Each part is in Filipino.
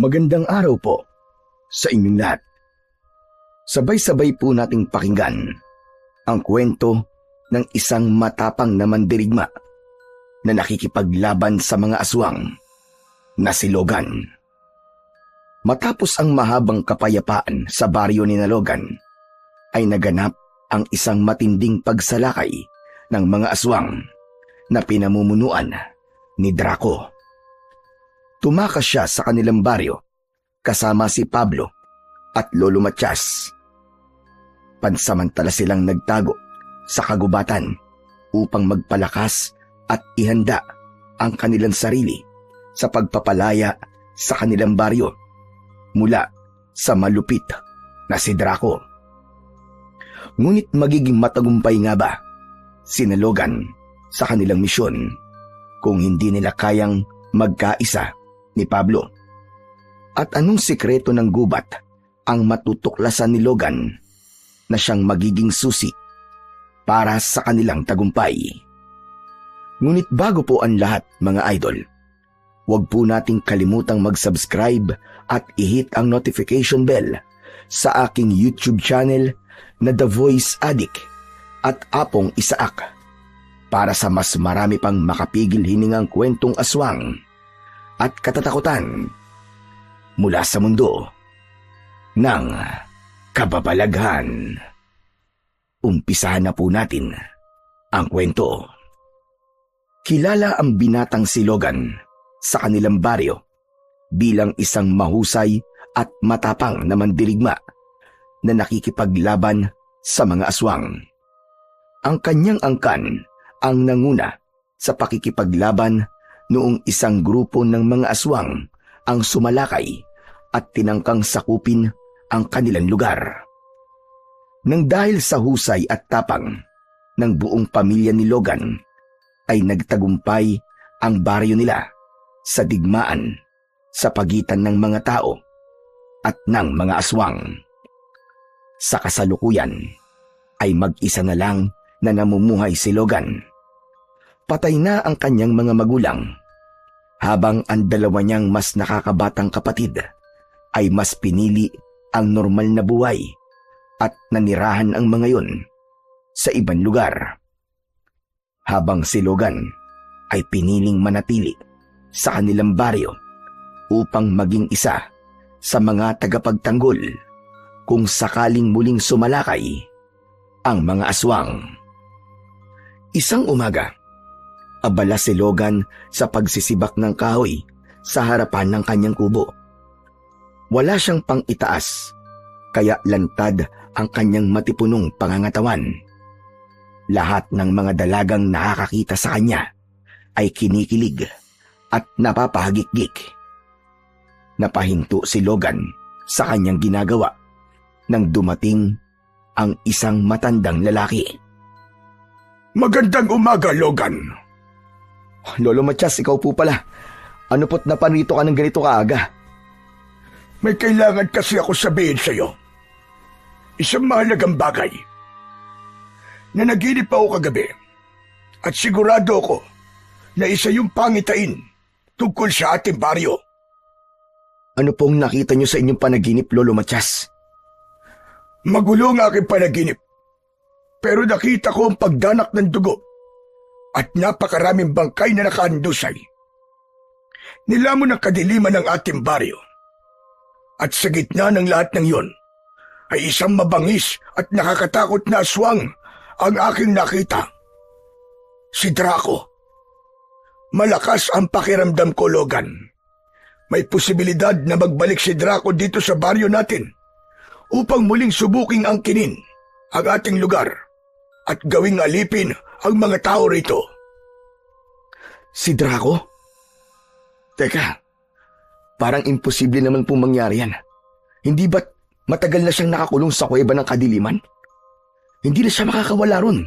Magandang araw po sa inyong lahat. Sabay-sabay po nating pakinggan ang kwento ng isang matapang na mandirigma na nakikipaglaban sa mga aswang na si Logan. Matapos ang mahabang kapayapaan sa baryo ni Logan, ay naganap ang isang matinding pagsalakay ng mga aswang na pinamumunuan ni Draco. Tumakas siya sa kanilang baryo kasama si Pablo at Lolo Matias. Pansamantala silang nagtago sa kagubatan upang magpalakas at ihanda ang kanilang sarili sa pagpapalaya sa kanilang baryo mula sa malupit na si Draco. Ngunit magiging matagumpay nga ba si Logan sa kanilang misyon kung hindi nila kayang magkaisa ni Pablo? At anong sikreto ng gubat ang matutuklasan ni Logan na siyang magiging susi para sa kanilang tagumpay? Ngunit bago po ang lahat, mga idol, huwag po nating kalimutang mag-subscribe at i-hit ang notification bell sa aking YouTube channel na The Voice Addict at Apong Isaak para sa mas marami pang makapigil hiningang kwentong aswang at katatakutan mula sa mundo ng kababalaghan. Umpisahan na po natin ang kwento. Kilala ang binatang si Logan sa kanilang baryo bilang isang mahusay at matapang na mandirigma na nakikipaglaban sa mga aswang. Ang kanyang angkan ang nanguna sa pakikipaglaban noong isang grupo ng mga aswang ang sumalakay at tinangkang sakupin ang kanilang lugar. Nang dahil sa husay at tapang ng buong pamilya ni Logan, ay nagtagumpay ang baryo nila sa digmaan sa pagitan ng mga tao at ng mga aswang. Sa kasalukuyan ay mag-isa na lang na namumuhay si Logan. Patay na ang kanyang mga magulang, habang ang dalawa niyang mas nakakabatang kapatid ay mas pinili ang normal na buhay at nanirahan ang mga yon sa ibang lugar. Habang si Logan ay piniling manatili sa kanilang baryo upang maging isa sa mga tagapagtanggol kung sakaling muling sumalakay ang mga aswang. Isang umaga, abala si Logan sa pagsisibak ng kahoy sa harapan ng kanyang kubo. Wala siyang pang-itaas, kaya lantad ang kanyang matipunong pangangatawan. Lahat ng mga dalagang nakakakita sa kanya ay kinikilig at napapahagikgik. Napahinto si Logan sa kanyang ginagawa nang dumating ang isang matandang lalaki. Magandang umaga, Logan. Lolo Matias, ikaw po pala. Ano po't napanrito ka ng ganito kaaga? May kailangan kasi ako sabihin sa iyo. Isang mahalagang bagay. Nanaginip ako kagabi at sigurado ako na isa yung pangitain tungkol sa ating baryo. Ano pong nakita niyo sa inyong panaginip, Lolo Matias? Magulo ang aking panaginip, pero nakita ko ang pagdanak ng dugo at napakaraming bangkay na nakaandusay. Nilamon ang kadiliman ng ating baryo. At sa gitna ng lahat ng iyon, ay isang mabangis at nakakatakot na aswang ang aking nakita. Si Draco. Malakas ang pakiramdam ko, Logan. May posibilidad na magbalik si Draco dito sa baryo natin upang muling subuking angkinin ang ating lugar at gawing alipin ang mga tao rito. Si Draco? Teka, parang imposible naman pong mangyari yan. Hindi ba't matagal na siyang nakakulong sa kuweba ng kadiliman? Hindi na siya makakawala ron.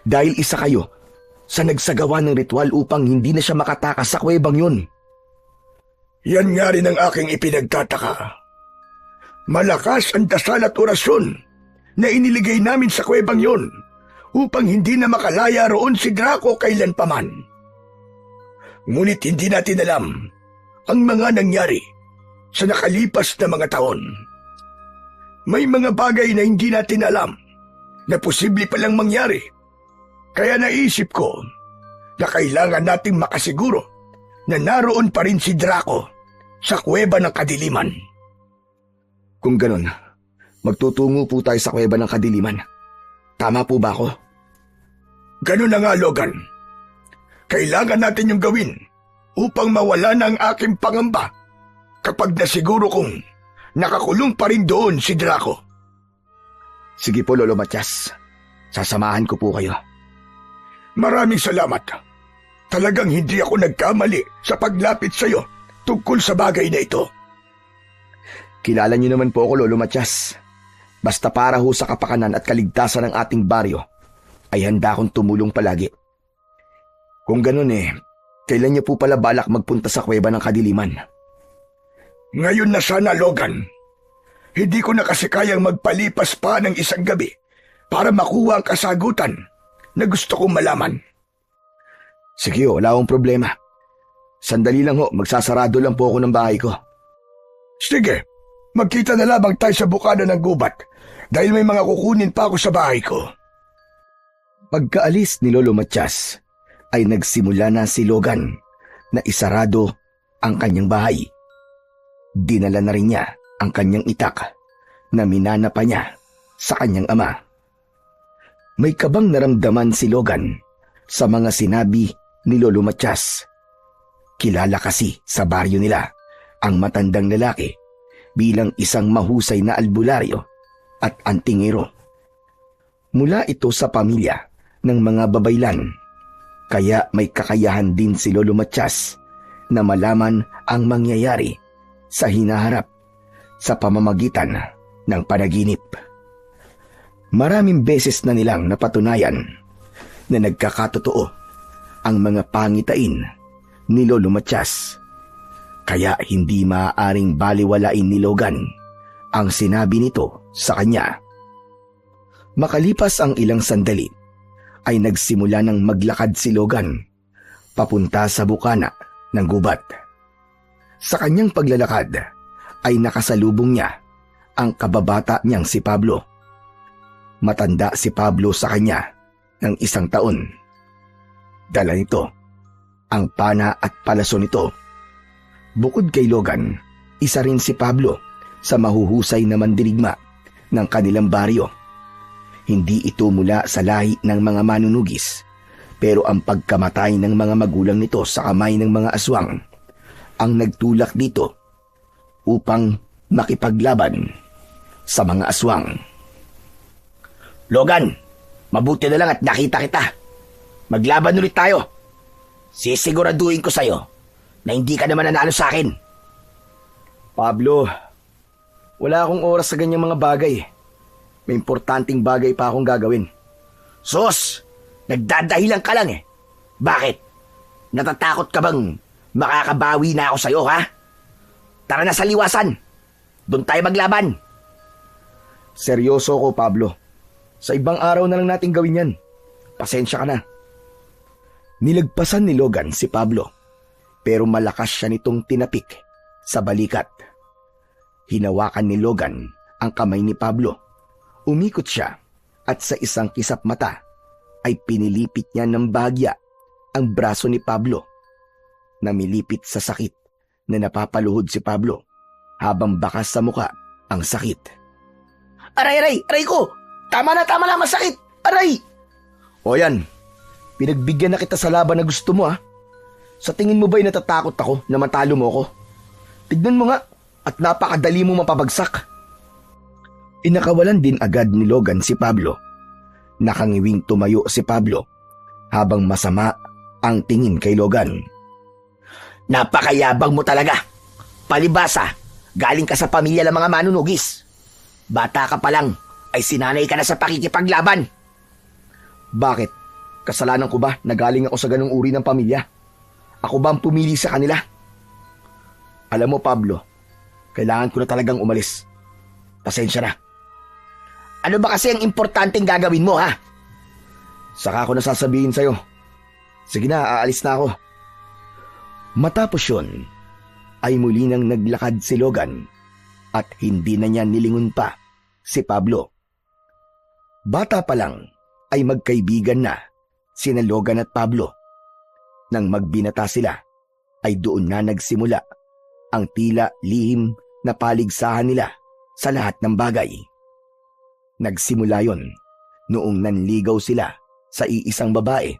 Dahil isa kayo sa nagsagawa ng ritual upang hindi na siya makatakas sa kuwebang yun. Yan nga rin ang aking ipinagtataka. Malakas ang dasal at orasyon na iniligay namin sa kuwebang yun upang hindi na makalaya roon si Draco kailanpaman. Ngunit hindi natin alam ang mga nangyari sa nakalipas na mga taon. May mga bagay na hindi natin alam na posible palang mangyari. Kaya naisip ko na kailangan nating makasiguro na naroon pa rin si Draco sa kuweba ng kadiliman. Kung ganun, magtutungo po tayo sa kuweba ng kadiliman. Tama po ba ako? Ganun na nga, Logan. Kailangan natin yung gawin upang mawala na ang aking pangamba kapag nasiguro kong nakakulong pa rin doon si Draco. Sige po, Lolo Matias. Sasamahan ko po kayo. Maraming salamat. Talagang hindi ako nagkamali sa paglapit sa iyo tungkol sa bagay na ito. Kilala niyo naman po ako, Lolo Matias. Basta para ho sa kapakanan at kaligtasan ng ating baryo, ay handa akong tumulong palagi. Kung ganun kailan niyo po pala balak magpunta sa kuweba ng kadiliman? Ngayon na sana, Logan. Hindi ko na kasi kayang magpalipas pa ng isang gabi para makuha ang kasagutan na gusto kong malaman. Sige wala akong problema. Sandali lang magsasarado lang po ako ng bahay ko. Sige, magkita na lamang tayo sa bukana ng gubat dahil may mga kukunin pa ako sa bahay ko. Pagkaalis ni Lolo Matias, ay nagsimula na si Logan na isarado ang kanyang bahay. Dinala na rin niya ang kanyang itak na minana pa niya sa kanyang ama. May kabang naramdaman si Logan sa mga sinabi ni Lolo Matias. Kilala kasi sa baryo nila ang matandang lalaki bilang isang mahusay na albularyo at antingero. Mula ito sa pamilya ng mga babaylan, kaya may kakayahan din si Lolo Matias na malaman ang mangyayari sa hinaharap sa pamamagitan ng panaginip. Maraming beses na nilang napatunayan na nagkakatotoo ang mga pangitain ni Lolo Matias, kaya hindi maaaring baliwalain ni Logan ang sinabi nito sa kanya. Makalipas ang ilang sandali, ay nagsimula ng maglakad si Logan papunta sa bukana ng gubat. Sa kanyang paglalakad ay nakasalubong niya ang kababata niyang si Pablo. Matanda si Pablo sa kanya ng 1 taon. Dala nito ang pana at palaso nito. Bukod kay Logan, isa rin si Pablo sa mahuhusay na mandirigma ng kanilang baryo. Hindi ito mula sa lahi ng mga manunugis, pero ang pagkamatay ng mga magulang nito sa kamay ng mga aswang ang nagtulak dito upang makipaglaban sa mga aswang. Logan, mabuti na lang at nakita kita. Maglaban ulit tayo. Sisiguraduhin ko sa'yo na hindi ka naman nanalo sa akin. Pablo, wala akong oras sa ganyang mga bagay. May importanteng bagay pa akong gagawin. Sus! Nagdadahilan ka lang Bakit? Natatakot ka bang makakabawi na ako sa'yo, ha? Tara na sa liwasan. Doon tayo maglaban. Seryoso ko, Pablo. Sa ibang araw na lang natin gawin yan. Pasensya ka na. Nilagpasan ni Logan si Pablo, pero malakas siya nitong tinapik sa balikat. Hinawakan ni Logan ang kamay ni Pablo. Umikot siya at sa isang kisap mata ay pinilipit niya ng bahagya ang braso ni Pablo. Namilipit sa sakit na napapaluhod si Pablo habang bakas sa muka ang sakit. Aray ko! Tama na, masakit! Aray! O yan, pinagbigyan na kita sa laban na gusto mo Sa tingin mo ba'y natatakot ako na matalo mo ako? Tignan mo nga at napakadali mo mapabagsak. Inakawalan din agad ni Logan si Pablo. Nakangiwing tumayo si Pablo habang masama ang tingin kay Logan. Napakayabang mo talaga. Palibasa, galing ka sa pamilya ng mga manunugis. Bata ka pa lang ay sinanay ka na sa pakikipaglaban. Bakit? Kasalanan ko ba na galing ako sa ganung uri ng pamilya? Ako ba ang pumili sa kanila? Alam mo, Pablo, kailangan ko na talagang umalis. Pasensya na. Ano ba kasi ang importanteng gagawin mo, ha? Saka ko na sasabihin sa'yo. Sige na, aalis na ako. Matapos yun, ay muli nang naglakad si Logan at hindi na niya nilingon pa si Pablo. Bata pa lang ay magkaibigan na sina Logan at Pablo. Nang magbinata sila ay doon na nagsimula ang tila lihim na paligsahan nila sa lahat ng bagay. Nagsimula yon noong nanligaw sila sa iisang babae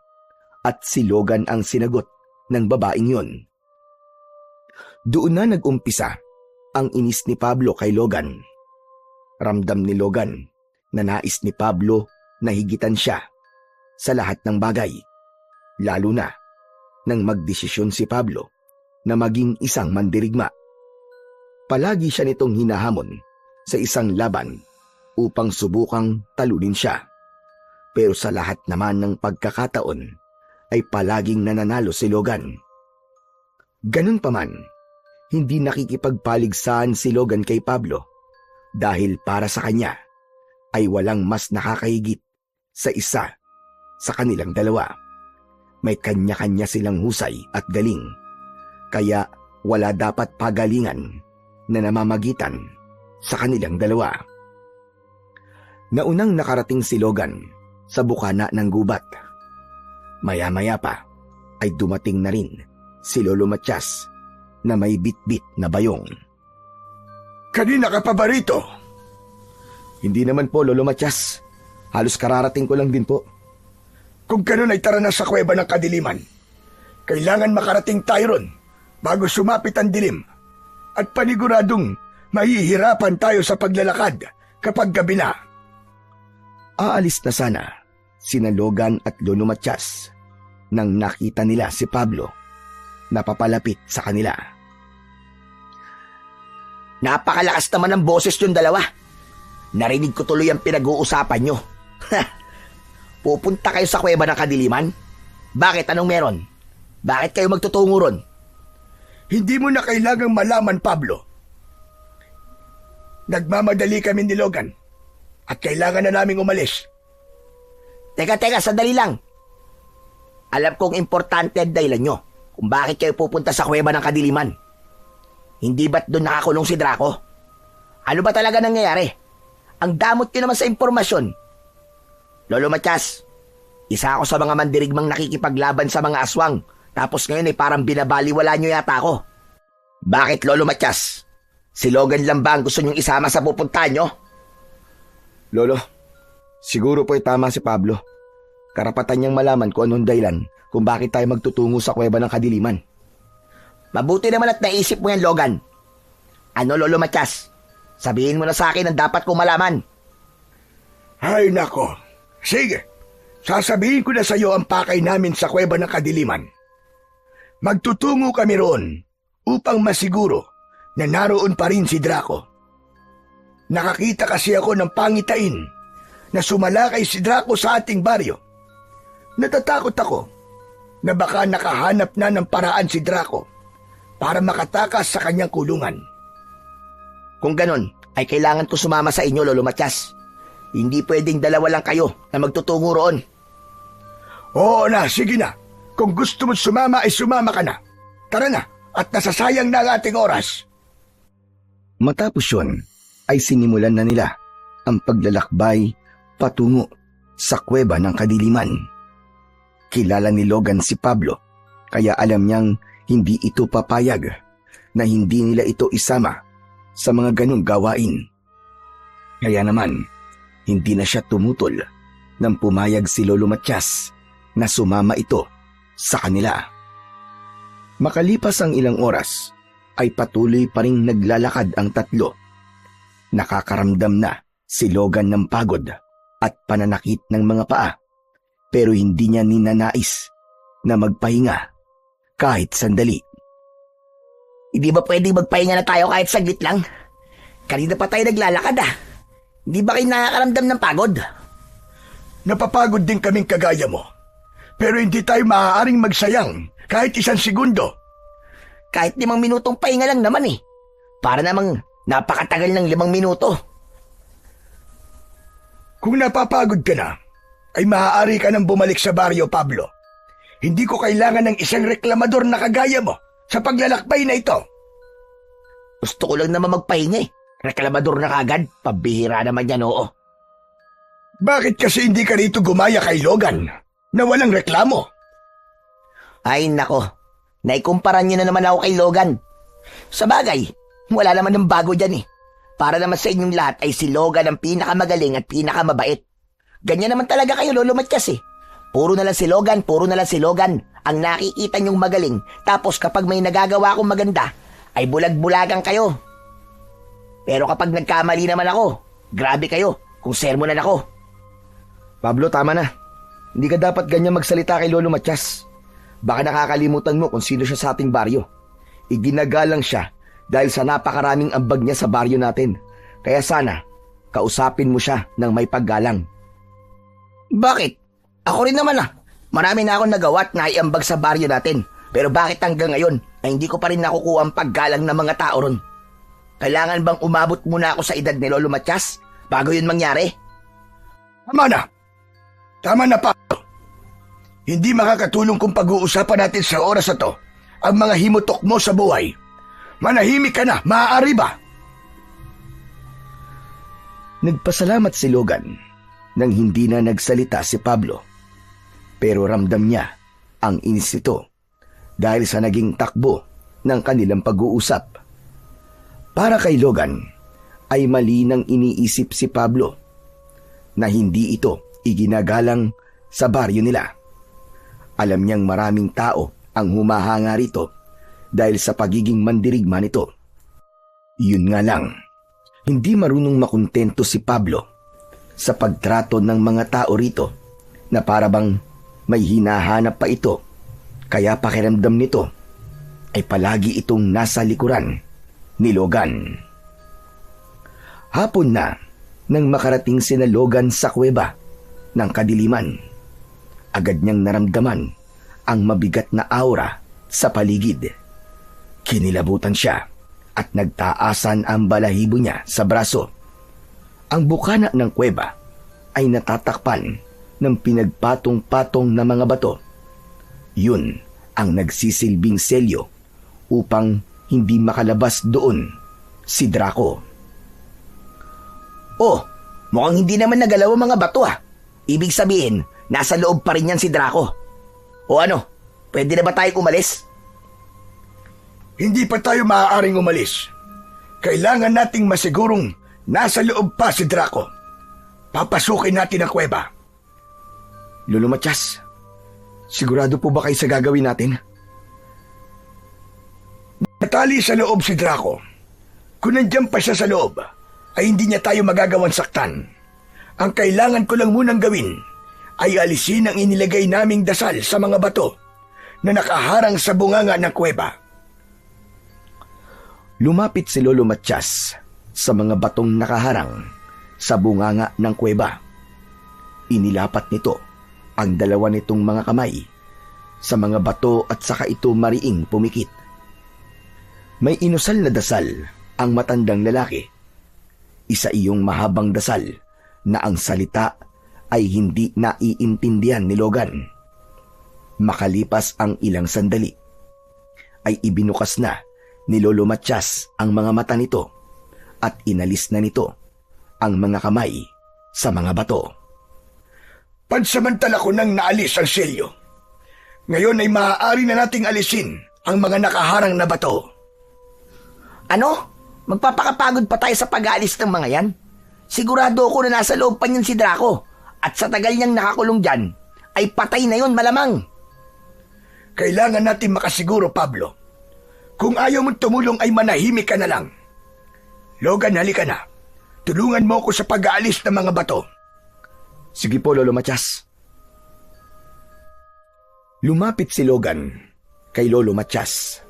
at si Logan ang sinagot ng babaeng yon. Doon na nag-umpisa ang inis ni Pablo kay Logan. Ramdam ni Logan na nais ni Pablo na higitan siya sa lahat ng bagay, lalo na nang magdesisyon si Pablo na maging isang mandirigma. Palagi siya nitong hinahamon sa isang laban upang subukang talunin siya. Pero sa lahat naman ng pagkakataon ay palaging nananalo si Logan. Ganun pa man, hindi nakikipagpaligsahan si Logan kay Pablo dahil para sa kanya ay walang mas nakakahigit sa isa sa kanilang dalawa. May kanya-kanya silang husay at galing, kaya wala dapat pagalingan na namamagitan sa kanilang dalawa. Naunang nakarating si Logan sa bukana ng gubat. Maya-maya pa ay dumating na rin si Lolo Matias na may bit-bit na bayong. Kanina ka pa ba rito? Hindi naman po, Lolo Matias. Halos kararating ko lang din po. Kung ganun ay tara na sa kuweba ng kadiliman. Kailangan makarating tayo ron bago sumapit ang dilim. At paniguradong mahihirapan tayo sa paglalakad kapag gabi na. Aalis na sana sina Logan at Lolo Matias nang nakita nila si Pablo na papalapit sa kanila. Napakalakas naman ng boses yung dalawa. Narinig ko tuloy ang pinag-uusapan nyo. Pupunta kayo sa kuweba ng kadiliman? Bakit? Anong meron? Bakit kayo magtutungo ron? Hindi mo na kailangang malaman, Pablo. Nagmamadali kami ni Logan at kailangan na naming umalis. Teka, sandali lang. Alam kong importante ang dahilan nyo kung bakit kayo pupunta sa kuweba ng kadiliman. Hindi ba't doon nakakulong si Draco? Ano ba talaga nangyayari? Ang damot nyo naman sa impormasyon. Lolo Matias, isa ako sa mga mandirigmang nakikipaglaban sa mga aswang, tapos ngayon ay parang binabaliwala nyo yata ako. Bakit, Lolo Matias? Si Logan lang ba ang gusto nyong isama sa pupuntahan nyo? Lolo, siguro po ay tama si Pablo. Karapatan niyang malaman kung anong dahilan kung bakit tayo magtutungo sa kuweba ng kadiliman. Mabuti naman at naisip mo yan, Logan. Ano, Lolo Matias? Sabihin mo na sa akin ang dapat kong malaman. Ay nako, sige. Sasabihin ko na sa iyo ang pakay namin sa kuweba ng kadiliman. Magtutungo kami roon upang masiguro na naroon pa rin si Draco. Nakakita kasi ako ng pangitain na sumalakay si Draco sa ating baryo. Natatakot ako na baka nakahanap na ng paraan si Draco para makatakas sa kanyang kulungan. Kung ganon, ay kailangan ko sumama sa inyo, Lolo Matias. Hindi pwedeng dalawa lang kayo na magtutungo roon. Oo na, sige na. Kung gusto mo sumama ay sumama ka na. Tara na, at nasasayang na ang ating oras. Matapos yun, ay sinimulan na nila ang paglalakbay patungo sa kuweba ng kadiliman. Kilala ni Logan si Pablo, kaya alam niyang hindi ito papayag na hindi nila ito isama sa mga ganong gawain. Kaya naman, hindi na siya tumutol nang pumayag si Lolo Matias na sumama ito sa kanila. Makalipas ang ilang oras, ay patuloy pa ring naglalakad ang tatlo. Nakakaramdam na si Logan ng pagod at pananakit ng mga paa, pero hindi niya ninanais na magpahinga kahit sandali. Hindi ba pwedeng magpahinga na tayo kahit saglit lang? Kanina pa tayo naglalakad ah. Hindi ba kayo nakakaramdam ng pagod? Napapagod din kaming kagaya mo. Pero hindi tayo maaaring magsayang kahit 1 segundo. Kahit 5 minutong pahinga lang naman eh. Para namang napakatagal ng 5 minuto. Kung napapagod ka na, ay maaari ka nang bumalik sa baryo, Pablo. Hindi ko kailangan ng isang reklamador na kagaya mo sa paglalakbay na ito. Gusto ko lang naman magpahinga eh. Reklamador na kagad. Pabihira naman yan, oo. Bakit kasi hindi ka rito gumaya kay Logan na walang reklamo? Ay nako, naikumpara niyo na naman ako kay Logan. Sa bagay, wala naman ng bago dyan eh. Para naman sa inyong lahat ay si Logan ang pinakamagaling at pinakamabait. Ganyan naman talaga kayo, Lolo Matiyas eh. Puro na lang si Logan, puro na lang si Logan ang nakikita niyong magaling. Tapos kapag may nagagawa akong maganda, ay bulag-bulagan kayo. Pero kapag nagkamali naman ako, grabe kayo kung sermonan ako. Pablo, tama na. Hindi ka dapat ganyan magsalita kay Lolo Matiyas. Baka nakakalimutan mo kung sino siya sa ating baryo. Iginagalang siya dahil sa napakaraming ambag niya sa baryo natin. Kaya sana, kausapin mo siya ng may paggalang. Bakit? Ako rin naman ah. Marami na akong nagawa at naiambag sa baryo natin. Pero bakit hanggang ngayon ay hindi ko pa rin nakukuha ang paggalang ng mga tao ron? Kailangan bang umabot muna ako sa edad ni Lolo Matiyas bago yun mangyari? Tama na. Tama na, Pablo. Hindi makakatulong kung pag-uusapan natin sa oras na to ang mga himutok mo sa buhay. Manahimik ka na, maaari ba? Nagpasalamat si Logan nang hindi na nagsalita si Pablo. Pero ramdam niya ang inis nito dahil sa naging takbo ng kanilang pag-uusap. Para kay Logan ay mali nang iniisip si Pablo na hindi ito iginagalang sa baryo nila. Alam niyang maraming tao ang humahanga rito dahil sa pagiging mandirigma nito. Yun nga lang, hindi marunong makontento si Pablo sa pagtrato ng mga tao rito na parabang may hinahanap pa ito, kaya pakiramdam nito ay palagi itong nasa likuran ni Logan. Hapon na nang makarating sina Logan sa kuweba ng kadiliman. Agad niyang naramdaman ang mabigat na aura sa paligid. Kinilabutan siya at nagtaasan ang balahibo niya sa braso. Ang bukana ng kuweba ay natatakpan ng pinagpatong-patong na mga bato. Yun ang nagsisilbing selyo upang hindi makalabas doon si Draco. Oh, mukhang hindi naman nagalaw ang mga bato ah. Ibig sabihin, nasa loob pa rin yan si Draco. O ano, pwede na ba tayong umalis? Hindi pa tayo maaaring umalis. Kailangan nating masigurong nasa loob pa si Draco. Papasukin natin ang kuweba. Lolo Matiyas, sigurado po ba kayo sa gagawin natin? Natali sa loob si Draco. Kung nandiyan pa siya sa loob, ay hindi niya tayo magagawang saktan. Ang kailangan ko lang munang gawin ay alisin ang inilagay naming dasal sa mga bato na nakaharang sa bunganga ng kuweba. Lumapit si Lolo Matiyas sa mga batong nakaharang sa bunganga ng kuweba. Inilapat nito ang dalawa nitong mga kamay sa mga bato at saka ito mariing pumikit. May inusal na dasal ang matandang lalaki. Isa iyong mahabang dasal na ang salita ay hindi naiintindihan ni Logan. Makalipas ang ilang sandali, ay ibinukas na ni Lolo Matiyas ang mga mata nito at inalis na nito ang mga kamay sa mga bato. Pansamantala ko nang naalis ang selyo. Ngayon ay maaari na nating alisin ang mga nakaharang na bato. Ano? Magpapakapagod pa tayo sa pag-aalis ng mga yan? Sigurado ako na nasa loob pa niyan si Draco at sa tagal niyang nakakulong dyan, ay patay na yon malamang. Kailangan natin makasiguro, Pablo. Kung ayaw mong tumulong ay manahimik ka na lang. Logan, halika na. Tulungan mo ako sa pag-aalis ng mga bato. Sige po, Lolo Matiyas. Lumapit si Logan kay Lolo Matiyas.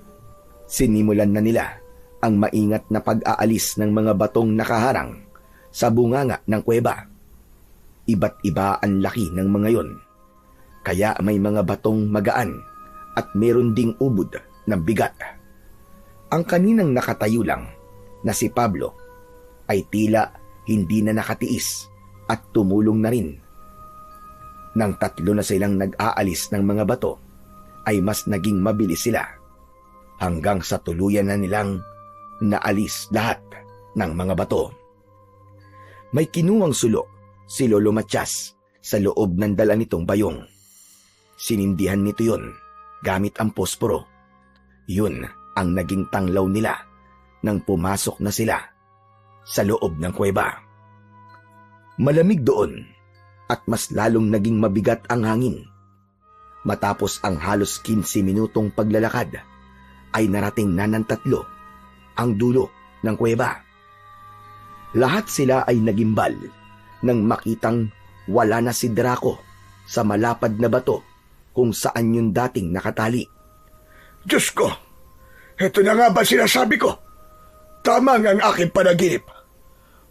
Sinimulan na nila ang maingat na pag-aalis ng mga batong nakaharang sa bunganga ng kuweba. Iba't iba ang laki ng mga yon. Kaya may mga batong magaan at meron ding ubod na bigat. Ang kaninang nakatayo lang na si Pablo ay tila hindi na nakatiis at tumulong na rin. Nang tatlo na silang nag-aalis ng mga bato, ay mas naging mabilis sila hanggang sa tuluyan na nilang Naalis lahat ng mga bato. May kinuwang sulo si Lolo Matias sa loob ng dala nitong bayong. Sinindihan nito yun gamit ang posporo. Yun ang naging tanglaw nila nang pumasok na sila sa loob ng kuweba. Malamig doon at mas lalong naging mabigat ang hangin. Matapos ang halos 15 minutong paglalakad ay narating na ng tatlo ang dulo ng kuweba. Lahat sila ay nagimbal nang makitang wala na si Draco sa malapad na bato kung saan yung dating nakatali. Diyos ko! Ito na nga ba sinasabi ko? Tama nga ang aking panaginip.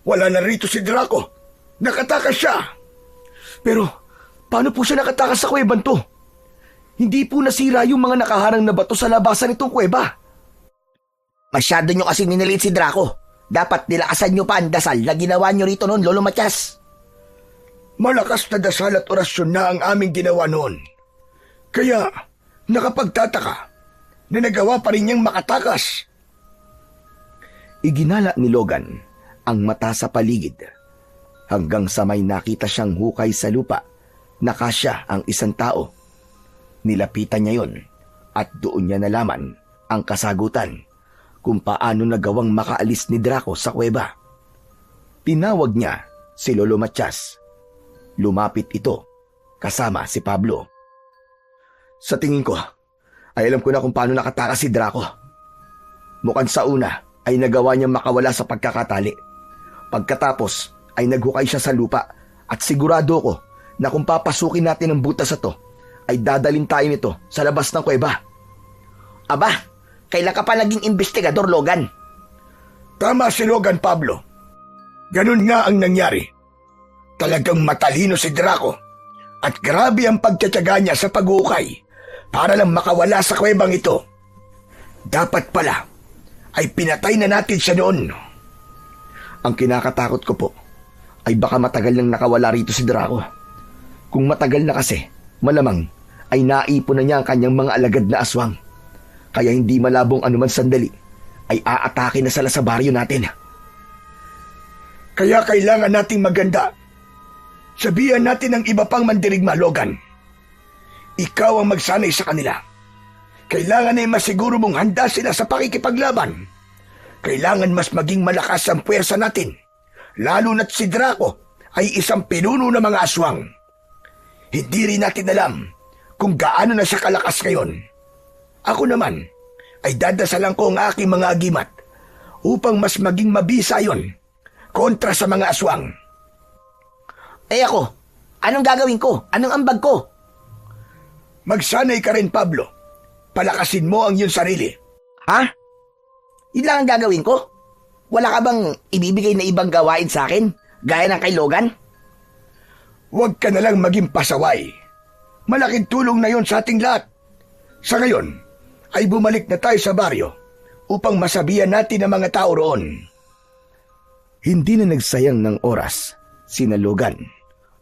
Wala na rito si Draco. Nakatakas siya. Pero paano po siya nakatakas sa kuweban to? Hindi po nasira yung mga nakaharang na bato sa labasan nitong kuweba. Masyado nyo kasi minaliit si Draco. Dapat nilakasan nyo pa ang dasal na ginawa nyo rito noon, Lolo Matias. Malakas na dasal at orasyon na ang aming ginawa noon. Kaya nakapagtataka na nagawa pa rin niyang makatakas. Iginala ni Logan ang mata sa paligid hanggang sa may nakita siyang hukay sa lupa na kasya ang isang tao. Nilapitan niya yon at doon niya nalaman ang kasagutan kung paano nagawang makaalis ni Draco sa kuweba. Tinawag niya si Lolo Matias. Lumapit ito kasama si Pablo. Sa tingin ko, ay alam ko na kung paano nakatakas si Draco. Mukhang sa una ay nagawa niyang makawala sa pagkakatali. Pagkatapos ay naghukay siya sa lupa at sigurado ko na kung papasukin natin ang butas na to, ay dadalhin tayo nito sa labas ng kuweba. Aba, kailan ka pa naging investigador, Logan? Tama si Logan, Pablo. Ganun nga ang nangyari. Talagang matalino si Draco at grabe ang pagtsatsaga niya sa paghukay para lang makawala sa kuwebang ito. Dapat pala ay pinatay na natin siya noon. Ang kinakatakot ko po ay baka matagal nang nakawala rito si Draco. Kung matagal na kasi, malamang ay naipon na niya ang kanyang mga alagad na aswang. Kaya hindi malabong anuman sandali ay aatake na sila sa baryo natin. Kaya kailangan nating maganda. Sabihan natin ang iba pang mandirigma, Logan. Ikaw ang magsanay sa kanila. Kailangan ay masiguro mong handa sila sa pakikipaglaban. Kailangan mas maging malakas ang puwersa natin, lalo na't si Draco ay isang pinuno ng mga aswang. Hindi rin natin alam kung gaano na siya kalakas ngayon. Ako naman ay dadasalan ko ang aking mga agimat upang mas maging mabisa yon kontra sa mga aswang. Eh ako, anong gagawin ko? Anong ambag ko? Magsanay ka rin, Pablo. Palakasin mo ang iyong sarili. Ha? Yun lang ang gagawin ko? Wala ka bang ibibigay na ibang gawain sa akin? Gaya ng kay Logan? Huwag ka na lang maging pasaway. Malaking tulong na yon sa ating lahat. Sa ngayon, ay bumalik na tayo sa baryo upang masabihan natin ang mga tao roon. Hindi na nagsayang ng oras sina Logan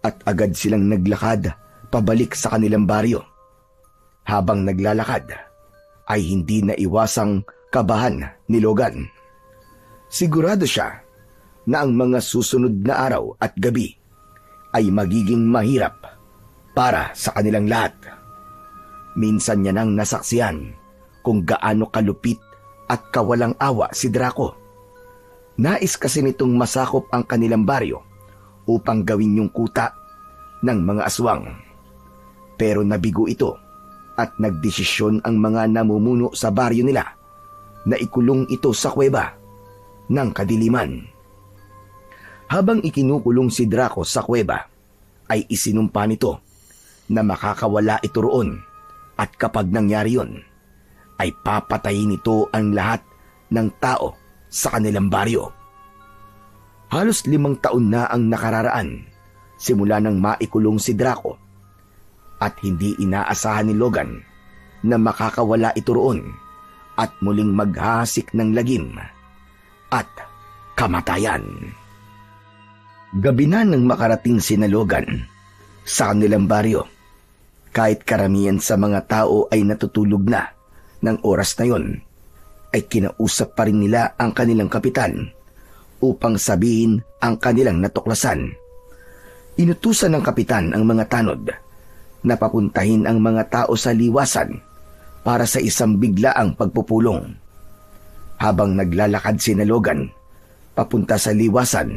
at agad silang naglakad pabalik sa kanilang baryo. Habang naglalakad, ay hindi na iwasang kabahan ni Logan. Sigurado siya na ang mga susunod na araw at gabi ay magiging mahirap para sa kanilang lahat. Minsan niya nang nasaksiyan kung gaano kalupit at kawalang awa si Draco. Nais kasi nitong masakop ang kanilang baryo upang gawin yung kuta ng mga aswang. Pero nabigo ito at nagdesisyon ang mga namumuno sa baryo nila na ikulong ito sa kuweba ng kadiliman. Habang ikinukulong si Draco sa kuweba, ay isinumpa nito na makakawala ito roon at kapag nangyari yon, ay papatayin nito ang lahat ng tao sa kanilang baryo. Halos 5 taon na ang nakararaan simula nang maikulong si Draco at hindi inaasahan ni Logan na makakawala ito roon at muling maghahasik ng lagim at kamatayan. Gabi na nang makarating sina Logan sa kanilang baryo. Kahit karamihan sa mga tao ay natutulog na ng oras na yon, ay kinausap pa rin nila ang kanilang kapitan upang sabihin ang kanilang natuklasan. Inutusan ng kapitan ang mga tanod na papuntahin ang mga tao sa liwasan para sa isang biglaang pagpupulong. Habang naglalakad si Logan papunta sa liwasan,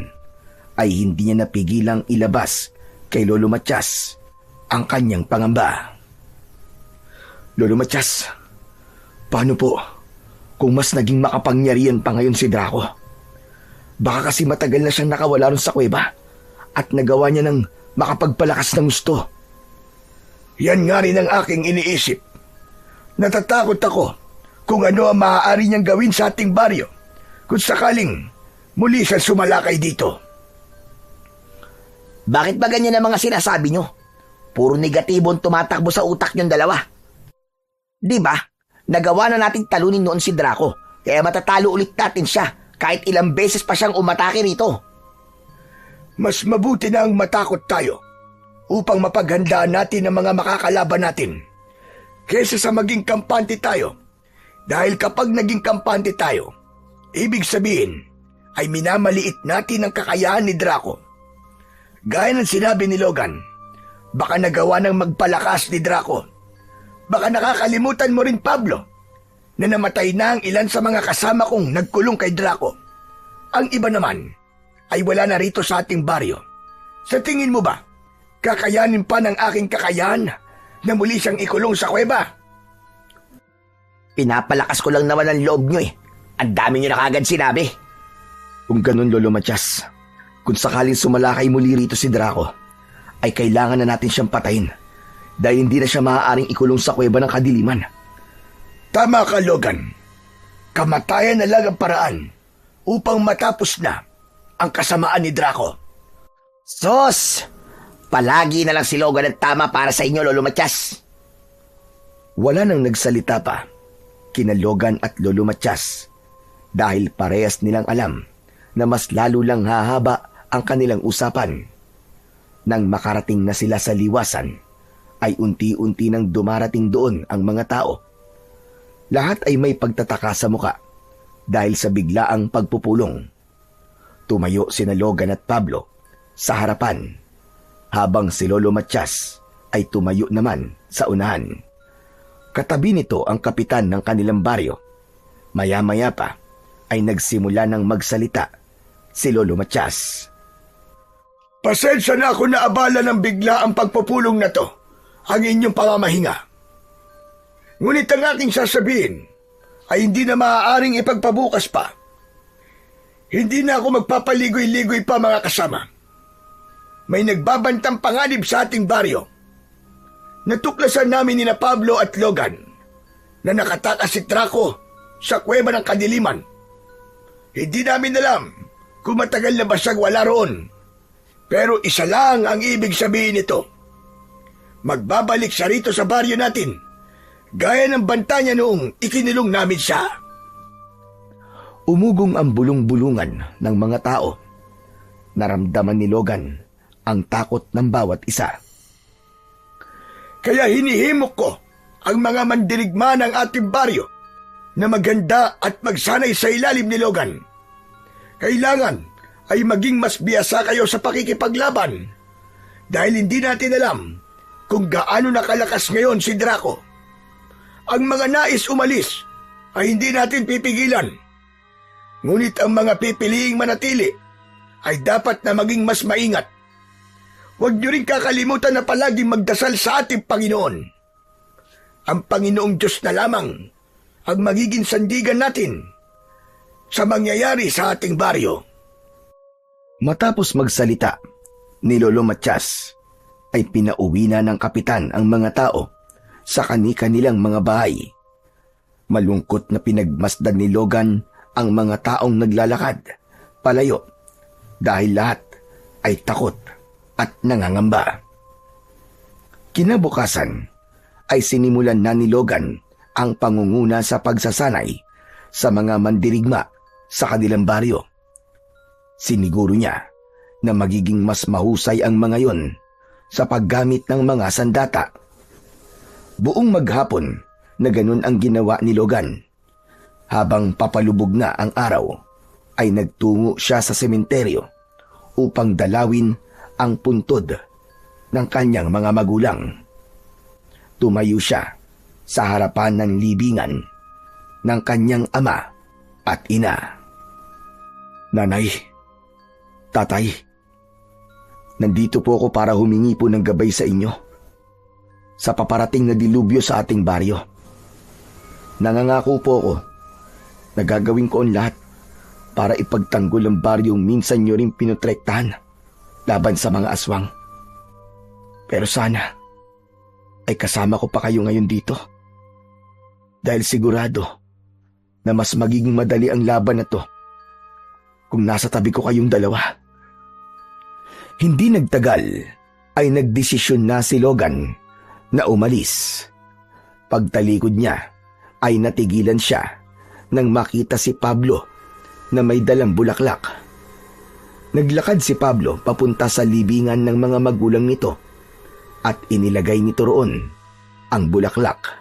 ay hindi niya napigilang ilabas kay Lolo Matias ang kanyang pangamba. Lolo Matias, paano po kung mas naging makapangyarihan pa ngayon si Draco? Baka kasi matagal na siyang nakawala ron sa kuweba at nagawa niya ng makapagpalakas ng gusto. Yan nga rin ang aking iniisip. Natatakot ako kung ano ang maaari niyang gawin sa ating baryo kung sakaling muli siya sumalakay dito. Bakit ba ganyan ang mga sinasabi nyo? Puro negatibo ang tumatakbo sa utak nyong dalawa. Di ba? Nagawa na nating talunin noon si Draco, kaya matatalo ulit natin siya kahit ilang beses pa siyang umatake rito. Mas mabuti na ang matakot tayo upang mapaghandaan natin ang mga makakalaban natin kesa sa maging kampante tayo. Dahil kapag naging kampante tayo, ibig sabihin ay minamaliit natin ang kakayahan ni Draco. Gaya ng sinabi ni Logan, baka nagawa ng magpalakas ni Draco. Baka nakakalimutan mo rin, Pablo, na namatay na ang ilan sa mga kasama kong nagkulong kay Draco. Ang iba naman ay wala na rito sa ating baryo. Sa tingin mo ba, kakayanin pa ng aking kakayahan na muli siyang ikulong sa kuweba? Pinapalakas ko lang naman ang loob nyo eh. Ang dami nyo na kagad sinabi. Kung ganun, Lolo Matias, kung sakaling sumalakay muli rito si Draco, ay kailangan na natin siyang patayin dahil hindi na siya maaaring ikulong sa kuweba ng kadiliman. Tama ka, Logan. Kamatayan na lang ang paraan upang matapos na ang kasamaan ni Draco. Sos! Palagi na lang si Logan ang tama para sa inyo, Lolo Matias. Wala nang nagsalita pa kina Logan at Lolo Matias dahil parehas nilang alam na mas lalo lang hahaba ang kanilang usapan. Nang makarating na sila sa liwasan, ay unti-unti nang dumarating doon ang mga tao. Lahat ay may pagtataka sa muka dahil sa biglaang pagpupulong. Tumayo sina Logan at Pablo sa harapan, habang si Lolo Matias ay tumayo naman sa unahan. Katabi nito ang kapitan ng kanilang baryo. Maya-maya pa ay nagsimula ng magsalita si Lolo Matias. Pasensya na ako na abala ng bigla ang pagpupulong na to, ang inyong pamamahinga. Ngunit ang aking sasabihin ay hindi na maaaring ipagpabukas pa. Hindi na ako magpapaligoy-ligoy pa, mga kasama. May nagbabantang panganib sa ating baryo. Natuklasan namin ni Pablo at Logan na nakatakas si Draco sa kuweba ng kadiliman. Hindi namin alam kung matagal na ba siyang wala roon. Pero isa lang ang ibig sabihin nito. Magbabalik siya rito sa baryo natin, gaya ng banta niya noong ikinulong namin siya. Umugong ang bulong-bulungan ng mga tao. Naramdaman ni Logan ang takot ng bawat isa. Kaya hinihimok ko ang mga mandirigma ng ating baryo na maganda at magsanay sa ilalim ni Logan. Kailangan ay maging mas biyasa kayo sa pakikipaglaban dahil hindi natin alam kung gaano nakalakas ngayon si Draco. Ang mga nais umalis ay hindi natin pipigilan. Ngunit ang mga pipiliing manatili ay dapat na maging mas maingat. Huwag niyo rin kakalimutan na palaging magdasal sa ating Panginoon. Ang Panginoong Diyos na lamang ang magiging sandigan natin sa mangyayari sa ating baryo. Matapos magsalita ni Lolo Matias, ay pinauwi na ng kapitan ang mga tao sa kani-kanilang mga bahay. Malungkot na pinagmasdan ni Logan ang mga taong naglalakad palayo dahil lahat ay takot at nangangamba. Kinabukasan ay sinimulan na ni Logan ang pangunguna sa pagsasanay sa mga mandirigma sa kanilang baryo. Siniguro niya na magiging mas mahusay ang mga yon sa paggamit ng mga sandata. Buong maghapon na ganun ang ginawa ni Logan. Habang papalubog na ang araw, ay nagtungo siya sa sementeryo upang dalawin ang puntod ng kanyang mga magulang. Tumayo siya sa harapan ng libingan ng kanyang ama at ina. Nanay, tatay, nandito po ako para humingi po ng gabay sa inyo sa paparating na dilubyo sa ating baryo. Nangangako po ako na gagawin ko ang lahat para ipagtanggol ang baryong minsan nyo rin pinutrektahan laban sa mga aswang. Pero sana ay kasama ko pa kayo ngayon dito. Dahil sigurado na mas magiging madali ang laban na to kung nasa tabi ko kayong dalawa. Hindi nagtagal ay nagdesisyon na si Logan na umalis. Pagtalikod niya ay natigilan siya nang makita si Pablo na may dalang bulaklak. Naglakad si Pablo papunta sa libingan ng mga magulang nito at inilagay nito roon ang bulaklak.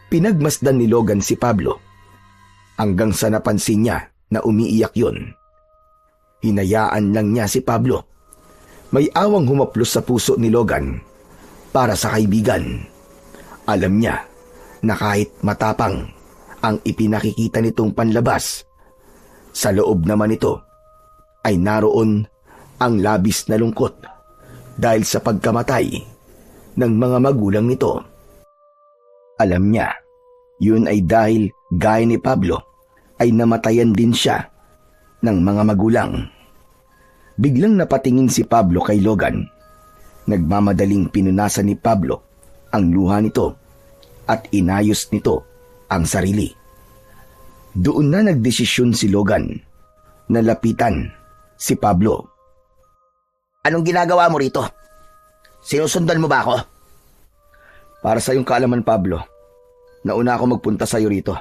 Pinagmasdan ni Logan si Pablo hanggang sa napansin niya na umiiyak yun. Hinayaan lang niya si Pablo. May awang humaplos sa puso ni Logan para sa kaibigan. Alam niya na kahit matapang ang ipinakikita nitong panlabas, sa loob naman ito ay naroon ang labis na lungkot dahil sa pagkamatay ng mga magulang nito. Alam niya, yun ay dahil gaya ni Pablo ay namatayan din siya ng mga magulang. Biglang napatingin si Pablo kay Logan. Nagmamadaling pinunasan ni Pablo ang luha nito at inayos nito ang sarili. Doon na nagdesisyon si Logan na lapitan si Pablo. Anong ginagawa mo rito? Sinusundan mo ba ako? Para sa iyong kaalaman, Pablo, nauna ako magpunta sa iyo rito.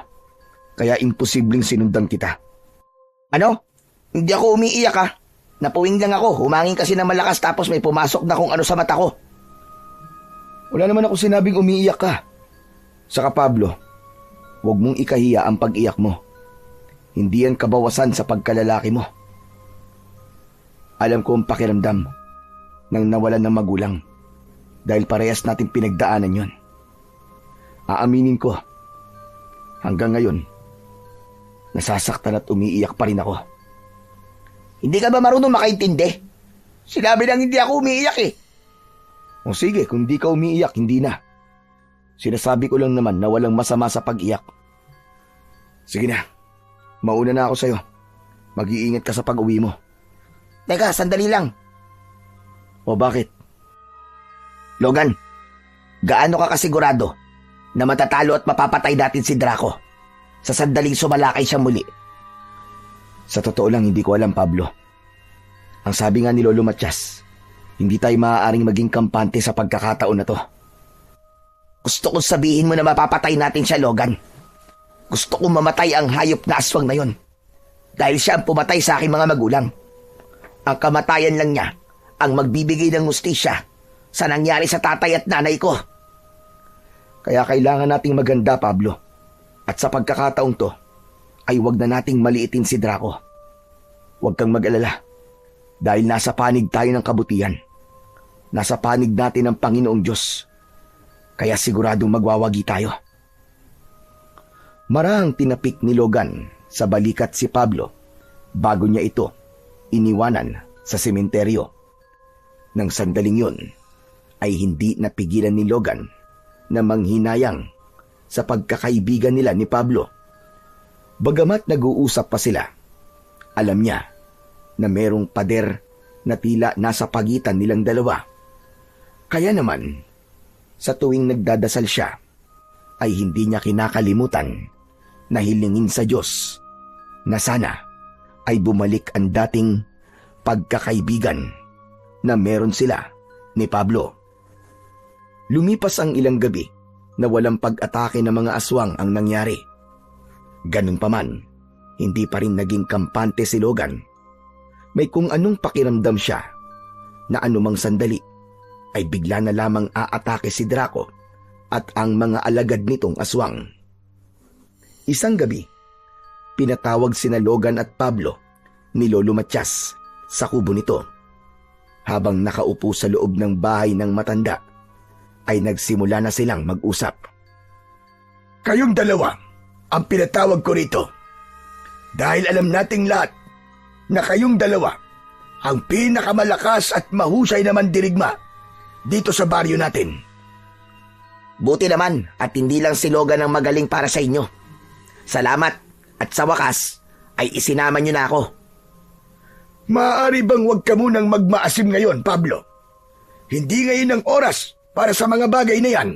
Kaya imposibleng sinundan kita. Ano? Hindi ako umiiyak ha. Napuwing lang ako. Humangin kasi ng malakas tapos may pumasok na kung ano sa mata ko. Wala naman ako sinabing umiiyak ka. Saka Pablo, huwag mong ikahiya ang pag-iyak mo. Hindi yan kabawasan sa pagkalalaki mo. Alam ko ang pakiramdam ng nawalan ng magulang dahil parehas natin pinagdaanan yon. Aaminin ko, hanggang ngayon, nasasaktan at umiiyak pa rin ako. Hindi ka ba marunong makaintindi? Sinabi lang hindi ako umiiyak eh. O sige, kung di ka umiiyak, hindi na. Sinasabi ko lang naman na walang masama sa pag-iyak. Sige na, mauna na ako sa'yo. Mag-iingat ka sa pag-uwi mo. Teka, sandali lang. O bakit? Logan, gaano ka kasigurado na matatalo at mapapatay natin si Draco sa sandaling sumalakay siya muli? Sa totoo lang, hindi ko alam, Pablo. Ang sabi nga ni Lolo Matias, hindi tayo maaaring maging kampante sa pagkakataon na to. Gusto kong sabihin mo na mapapatay natin siya, Logan. Gusto kong mamatay ang hayop na aswang na yon. Dahil siya ang pumatay sa aking mga magulang. Ang kamatayan lang niya ang magbibigay ng hustisya sa nangyari sa tatay at nanay ko. Kaya kailangan nating maganda, Pablo. At sa pagkakataong to, ay wag na nating maliitin si Draco. Huwag kang mag-alala. Dahil nasa panig tayo ng kabutihan. Nasa panig natin ang Panginoong Diyos. Kaya siguradong magwawagi tayo. Marahang tinapik ni Logan sa balikat si Pablo bago niya ito iniwanan sa sementeryo. Nang sandaling yun, ay hindi napigilan ni Logan na manghinayang sa pagkakaibigan nila ni Pablo. Bagamat nag-uusap pa sila, alam niya na merong pader na tila nasa pagitan nilang dalawa. Kaya naman, sa tuwing nagdadasal siya, ay hindi niya kinakalimutan na hilingin sa Diyos na sana ay bumalik ang dating pagkakaibigan na meron sila ni Pablo. Lumipas ang ilang gabi na walang pag-atake ng mga aswang ang nangyari. Ganun pa man, hindi pa rin naging kampante si Logan. May kung anong pakiramdam siya na anumang sandali ay bigla na lamang aatake si Draco at ang mga alagad nitong aswang. Isang gabi, pinatawag sina Logan at Pablo ni Lolo Matias sa kubo nito. Habang nakaupo sa loob ng bahay ng matanda, ay nagsimula na silang mag-usap. Kayong dalawa ang pinatawag ko rito. Dahil alam nating lahat na kayong dalawa ang pinakamalakas at mahusay na mandirigma dito sa baryo natin. Buti naman at hindi lang si Logan ang magaling para sa inyo. Salamat at sa wakas ay isinama nyo na ako. Maaari bang huwag ka munang magmaasim ngayon, Pablo? Hindi ngayon ang oras para sa mga bagay na yan.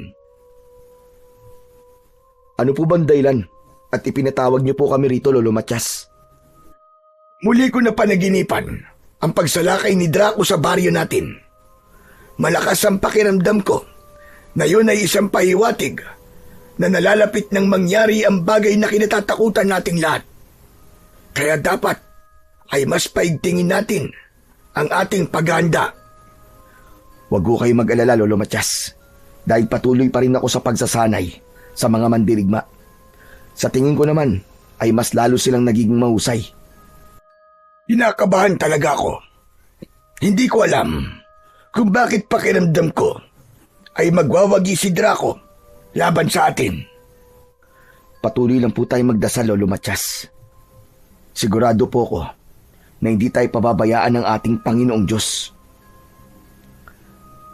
Ano po bang dahilan at ipinatawag niyo po kami rito, Lolo Matias? Muli ko na panaginipan ang pagsalakay ni Draco sa baryo natin. Malakas ang pakiramdam ko na yun ay isang pahiwatig na nalalapit ng mangyari ang bagay na kinatatakutan nating lahat. Kaya dapat ay mas paigtingin natin ang ating paghahanda. Huwag ko kayo mag-alala, Lolo Matias, dahil patuloy pa rin ako sa pagsasanay sa mga mandirigma. Sa tingin ko naman ay mas lalo silang nagiging mahusay. Kinakabahan talaga ako. Hindi ko alam kung bakit pakiramdam ko ay magwawagi si Draco laban sa atin. Patuloy lang po tayo magdasal, Lolo Matias. Sigurado po ko na hindi tayo pababayaan ng ating Panginoong Diyos.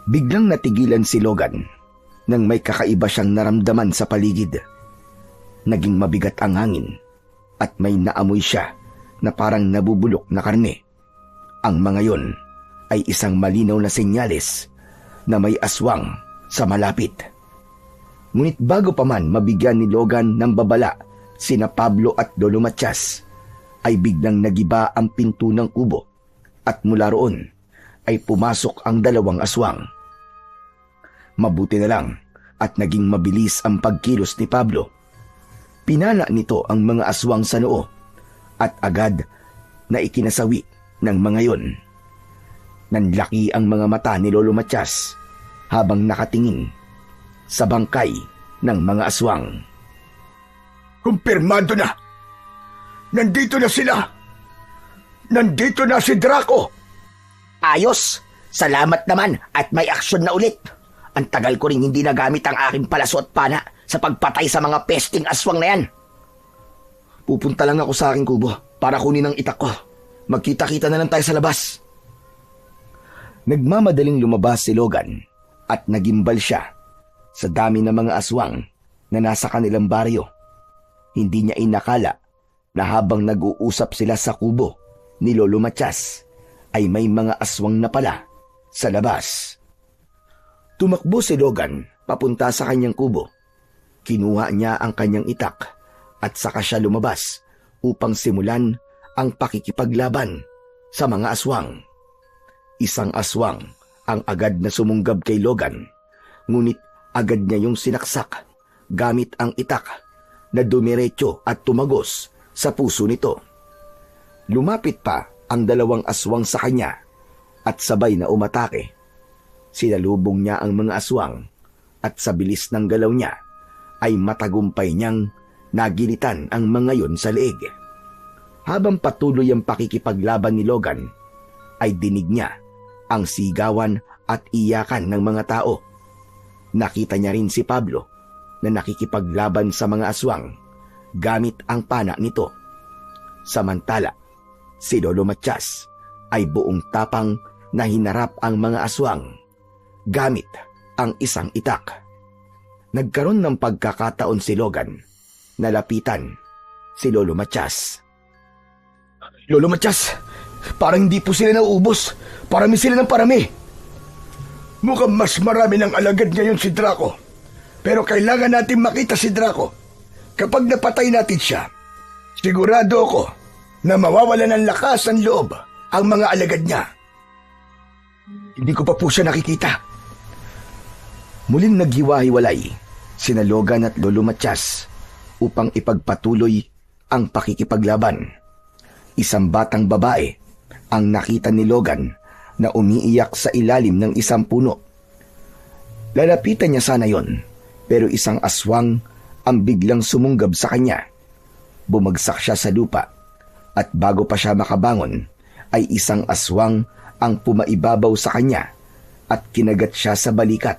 Biglang natigilan si Logan nang may kakaiba siyang naramdaman sa paligid. Naging mabigat ang hangin at may naamoy siya na parang nabubulok na karne. Ang mga yon ay isang malinaw na senyales na may aswang sa malapit. Ngunit bago pa man mabigyan ni Logan ng babala sina Pablo at Lolo Matias, ay biglang nagiba ang pinto ng kubo at mula roon ay pumasok ang dalawang aswang. Mabuti na lang at naging mabilis ang pagkilos ni Pablo. Pinala nito ang mga aswang sa noo at agad na ikinasawi ng mga yon. Nanlaki ang mga mata ni Lolo Matias habang nakatingin sa bangkay ng mga aswang. Kumpirmado na! Nandito na sila! Nandito na si Draco! Ayos! Salamat naman at may aksyon na ulit. Ang tagal ko rin hindi nagamit ang aking palaso at pana sa pagpatay sa mga pesting aswang na yan. Pupunta lang ako sa aking kubo para kunin ang itak ko. Magkita-kita na lang tayo sa labas. Nagmamadaling lumabas si Logan at nagimbal siya sa dami ng mga aswang na nasa kanilang baryo. Hindi niya inakala na habang nag-uusap sila sa kubo ni Lolo Matias ay may mga aswang na pala sa labas. Tumakbo si Logan papunta sa kanyang kubo. Kinuha niya ang kanyang itak at saka siya lumabas upang simulan ang pakikipaglaban sa mga aswang. Isang aswang ang agad na sumunggab kay Logan, ngunit agad niya yung sinaksak gamit ang itak na dumiretso at tumagos sa puso nito. Lumapit pa ang dalawang aswang sa kanya at sabay na umatake. Sinalubong niya ang mga aswang at sa bilis ng galaw niya ay matagumpay niyang nagilitan ang mga yon sa leeg. Habang patuloy ang pakikipaglaban ni Logan, ay dinig niya ang sigawan at iyakan ng mga tao. Nakita niya rin si Pablo na nakikipaglaban sa mga aswang gamit ang pana nito. Samantala, si Lolo Matias ay buong tapang na hinarap ang mga aswang gamit ang isang itak. Nagkaroon ng pagkakataon si Logan na lapitan si Lolo Matias. Lolo Matias, parang hindi po sila nauubos. Parami sila ng parami. Mukhang mas marami ng alagad ngayon si Draco. Pero kailangan natin makita si Draco. Kapag napatay natin siya, sigurado ako na mawawala ng lakas ang loob ang mga alagad niya. Hindi ko pa po siya nakikita. Muling naghiwa-hiwalay sina Logan at Lolo Matias upang ipagpatuloy ang pakikipaglaban. Isang batang babae ang nakita ni Logan na umiiyak sa ilalim ng isang puno. Lalapitan niya sana yon, pero isang aswang ang biglang sumunggab sa kanya. Bumagsak siya sa lupa at bago pa siya makabangon ay isang aswang ang pumaibabaw sa kanya at kinagat siya sa balikat.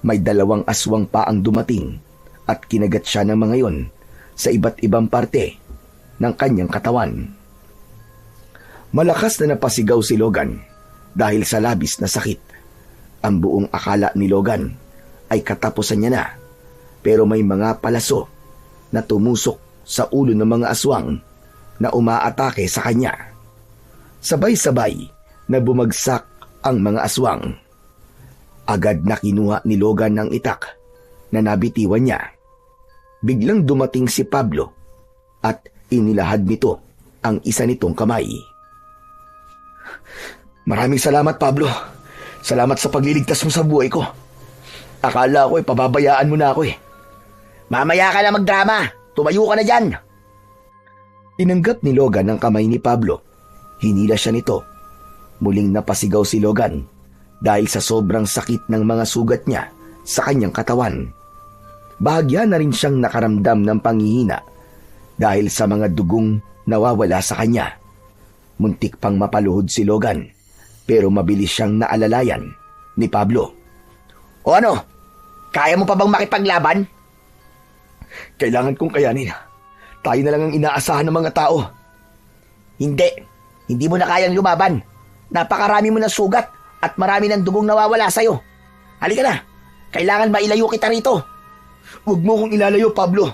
May 2 aswang pa ang dumating at kinagat siya ng mga yon sa iba't ibang parte ng kanyang katawan. Malakas na napasigaw si Logan dahil sa labis na sakit. Ang buong akala ni Logan ay katapusan niya na, pero may mga palaso na tumusok sa ulo ng mga aswang na umaatake sa kanya. Sabay-sabay na bumagsak ang mga aswang. Agad na kinuha ni Logan ng itak na nabitiwan niya. Biglang dumating si Pablo at inilahad nito ang isa nitong kamay. Maraming salamat, Pablo. Salamat sa pagliligtas mo sa buhay ko. Akala ko pababayaan mo na ako eh. Mamaya ka na magdrama. Tumayo ka na dyan. Tinanggap ni Logan ang kamay ni Pablo. Hinila siya nito. Muling napasigaw si Logan dahil sa sobrang sakit ng mga sugat niya sa kanyang katawan. Bahagya na rin siyang nakaramdam ng panghihina dahil sa mga dugong nawawala sa kanya. Muntik pang mapaluhod si Logan pero mabilis siyang naalalayan ni Pablo. O ano? Kaya mo pa bang makipaglaban? Kailangan kong kayanin. Tayo na lang ang inaasahan ng mga tao. Hindi. Hindi mo na kayang lumaban. Napakarami mo ng sugat at marami ng dugong nawawala sa'yo. Halika na. Kailangan mailayo kita rito. Huwag mo kong ilalayo, Pablo.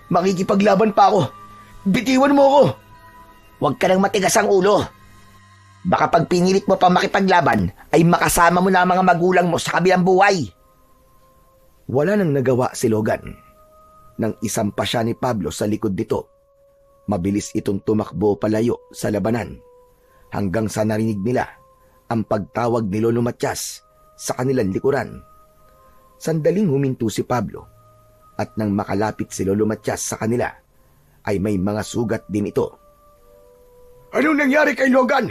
Makikipaglaban pa ako. Bitiwan mo ako. Huwag ka nang matigas ang ulo. Baka pag pinilit mo pa makipaglaban, ay makasama mo na ang mga magulang mo sa kabilang buhay. Wala nang nagawa si Logan. Nang isampa siya ni Pablo sa likod nito, mabilis itong tumakbo palayo sa labanan hanggang sa narinig nila ang pagtawag ni Lolo Matias sa kanilang likuran. Sandaling huminto si Pablo at nang makalapit si Lolo Matias sa kanila, ay may mga sugat din ito. Anong nangyari kay Logan?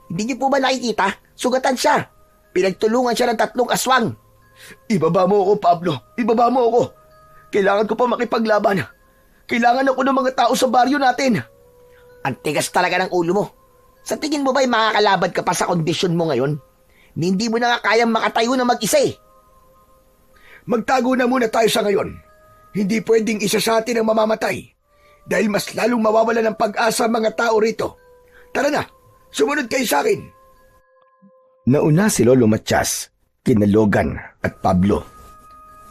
Hindi niyo po ba nakikita? Sugatan siya. Pinagtulungan siya ng 3 aswang. Ibaba mo ako, Pablo. Ibaba mo ako. Kailangan ko pa makipaglaban. Kailangan ako ng mga tao sa baryo natin. Ang tigas talaga ng ulo mo. Sa tingin mo ba'y makakalaban ka pa sa kondisyon mo ngayon? Hindi mo na nga kayang makatayo na mag-isa eh. Magtago na muna tayo sa ngayon. Hindi pwedeng isa sa atin ang mamamatay dahil mas lalong mawawala ng pag-asa ang mga tao rito. Tara na, sumunod kayo sa akin. Nauna si Lolo Matias, kina Logan at Pablo.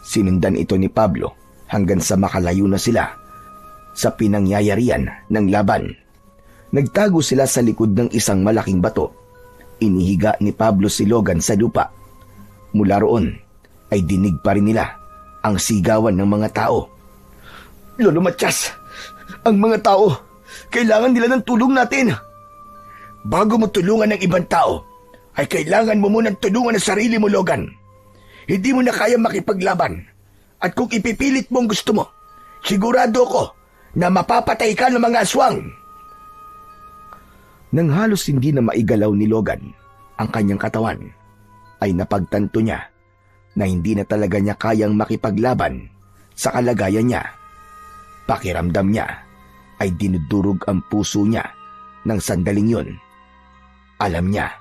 Sinundan ito ni Pablo hanggang sa makalayo na sila sa pinangyayarian ng laban. Nagtago sila sa likod ng isang malaking bato. Inihiga ni Pablo si Logan sa lupa. Mula roon ay dinig pa rin nila ang sigawan ng mga tao. Lolo Matias, ang mga tao, kailangan nila ng tulong natin. Bago mo tulungan ng ibang tao, ay kailangan mo munang tulungan ang sarili mo, Logan. Hindi mo na kaya makipaglaban. At kung ipipilit mo ang gusto mo, sigurado ko na mapapatay ka ng mga aswang. Nang halos hindi na maigalaw ni Logan ang kanyang katawan, ay napagtanto niya na hindi na talaga niya kayang makipaglaban sa kalagayan niya. Pakiramdam niya ay dinudurog ang puso niya ng sandaling yun. Alam niya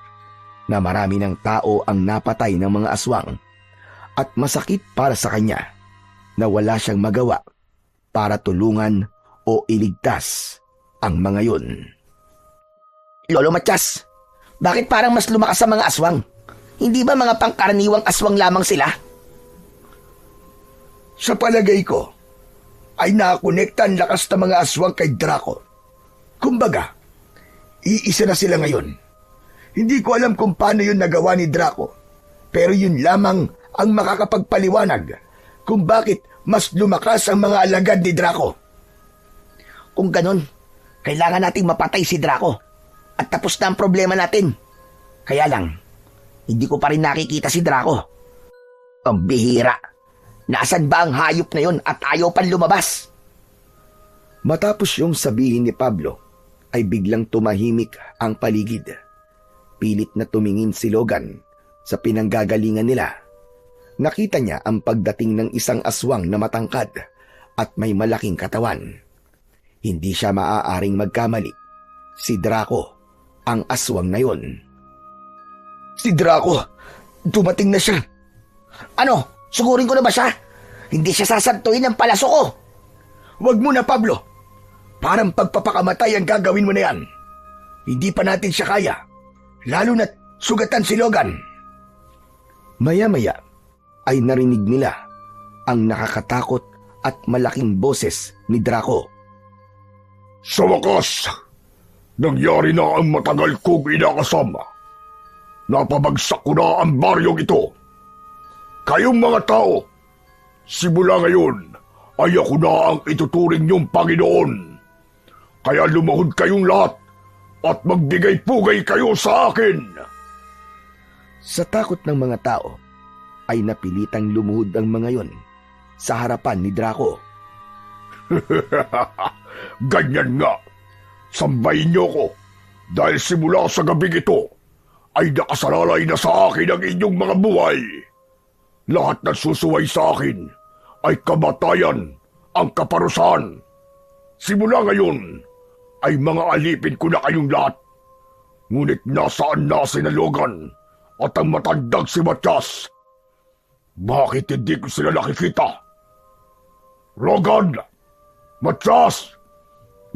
na marami ng tao ang napatay ng mga aswang at masakit para sa kanya na wala siyang magawa para tulungan o iligtas ang mga yun. Lolo Matias, bakit parang mas lumakas sa mga aswang? Hindi ba mga pangkaraniwang aswang lamang sila? Sa palagay ko, ay nakakonekta ang lakas ng mga aswang kay Draco. Kumbaga, iisa na sila ngayon. Hindi ko alam kung paano yun nagawa ni Draco, pero yun lamang ang makakapagpaliwanag kung bakit mas lumakas ang mga alagad ni Draco. Kung ganon, kailangan nating mapatay si Draco at tapos na ang problema natin. Kaya lang, hindi ko pa rin nakikita si Draco. Ang bihira. Nasaan ba ang hayop na yon at ayaw pang lumabas? Matapos yung sabihin ni Pablo, ay biglang tumahimik ang paligid. Pilit na tumingin si Logan sa pinanggagalingan nila. Nakita niya ang pagdating ng isang aswang na matangkad at may malaking katawan. Hindi siya maaaring magkamali. Si Draco ang aswang na yon. Si Draco, dumating na siya. Ano, sugurin ko na ba siya? Hindi siya sasantuin ng palaso ko. Huwag mo na, Pablo. Parang pagpapakamatay ang gagawin mo na yan. Hindi pa natin siya kaya. Lalo na't sugatan si Logan. Maya-maya ay narinig nila ang nakakatakot at malaking boses ni Draco. Sa wakas, nangyari na ang matagal kong inakasama. Napabagsak ko na ang baryong ito. Kayong mga tao, simula ngayon ay ako na ang ituturing niyong Panginoon. Kaya lumahod kayong lahat at magbigay-pugay kayo sa akin. Sa takot ng mga tao, ay napilitang lumuhod ang mga yon sa harapan ni Draco. Ganyan nga. Sambahin niyo ko dahil simula sa gabing ito ay nakasalalay na sa akin ang inyong mga buhay. Lahat na susuway sa akin ay kamatayan ang kaparusahan. Simula ngayon ay mga alipin ko na kayong lahat. Ngunit nasaan na si Logan at ang matandang si Matias? Bakit hindi ko sila nakikita? Logan! Matias!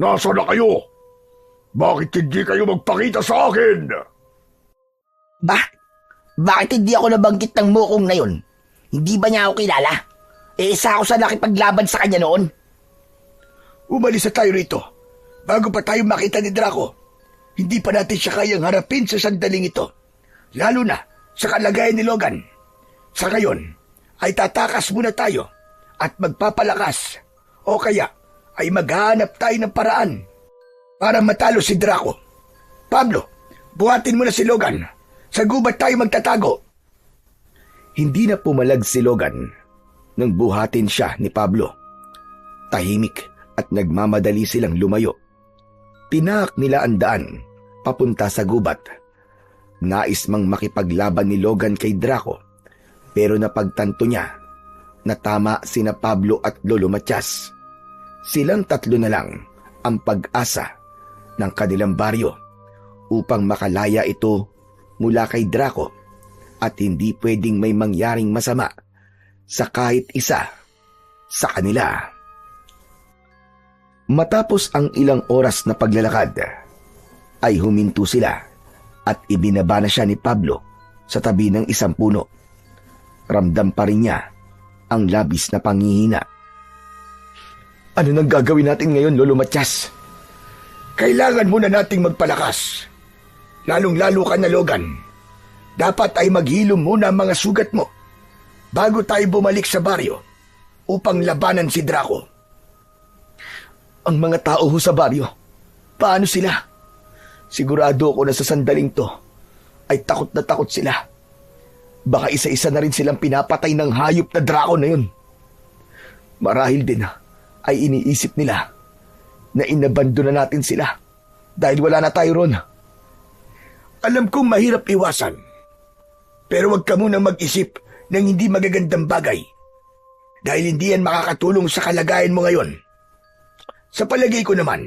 Nasa na kayo? Bakit hindi kayo magpakita sa akin? Bakit hindi ako nabanggit ng mukong na yun? Hindi ba niya ako kilala? Isa ako sa nakipaglaban sa kanya noon. Umalis na tayo rito. Bago pa tayo makita ni Draco, hindi pa natin siya kayang harapin sa sandaling ito. Lalo na sa kalagayan ni Logan. Sa ngayon, ay tatakas muna tayo at magpapalakas. O kaya, ay maghanap tayo ng paraan para matalo si Draco. Pablo, buhatin mo na si Logan. Sa gubat tayo magtatago. Hindi na pumalag si Logan nang buhatin siya ni Pablo. Tahimik at nagmamadali silang lumayo. Pinahak nila ang daan papunta sa gubat. Nais mang makipaglaban ni Logan kay Draco, pero napagtanto niya na tama sina Pablo at Lolo Matias. Silang tatlo na lang ang pag-asa ng kanilang baryo upang makalaya ito mula kay Draco at hindi pwedeng may mangyaring masama sa kahit isa sa kanila. Matapos ang ilang oras na paglalakad, ay huminto sila at ibinaba na siya ni Pablo sa tabi ng isang puno. Ramdam pa rin niya ang labis na panghihina. Ano nang gagawin natin ngayon, Lolo Matias? Kailangan muna nating magpalakas. Lalong-lalo ka na, Logan. Dapat ay maghilom muna ang mga sugat mo bago tayo bumalik sa baryo upang labanan si Draco. Ang mga tao ho sa baryo, paano sila? Sigurado ako na sa sandaling to ay takot na takot sila. Baka isa-isa na rin silang pinapatay ng hayop na Draco na yun. Marahil din ay iniisip nila na inabando na natin sila dahil wala na tayo ron. Alam kong mahirap iwasan, pero huwag ka muna mag-isip ng hindi magagandang bagay dahil hindi yan makakatulong sa kalagayan mo ngayon. Sa palagay ko naman,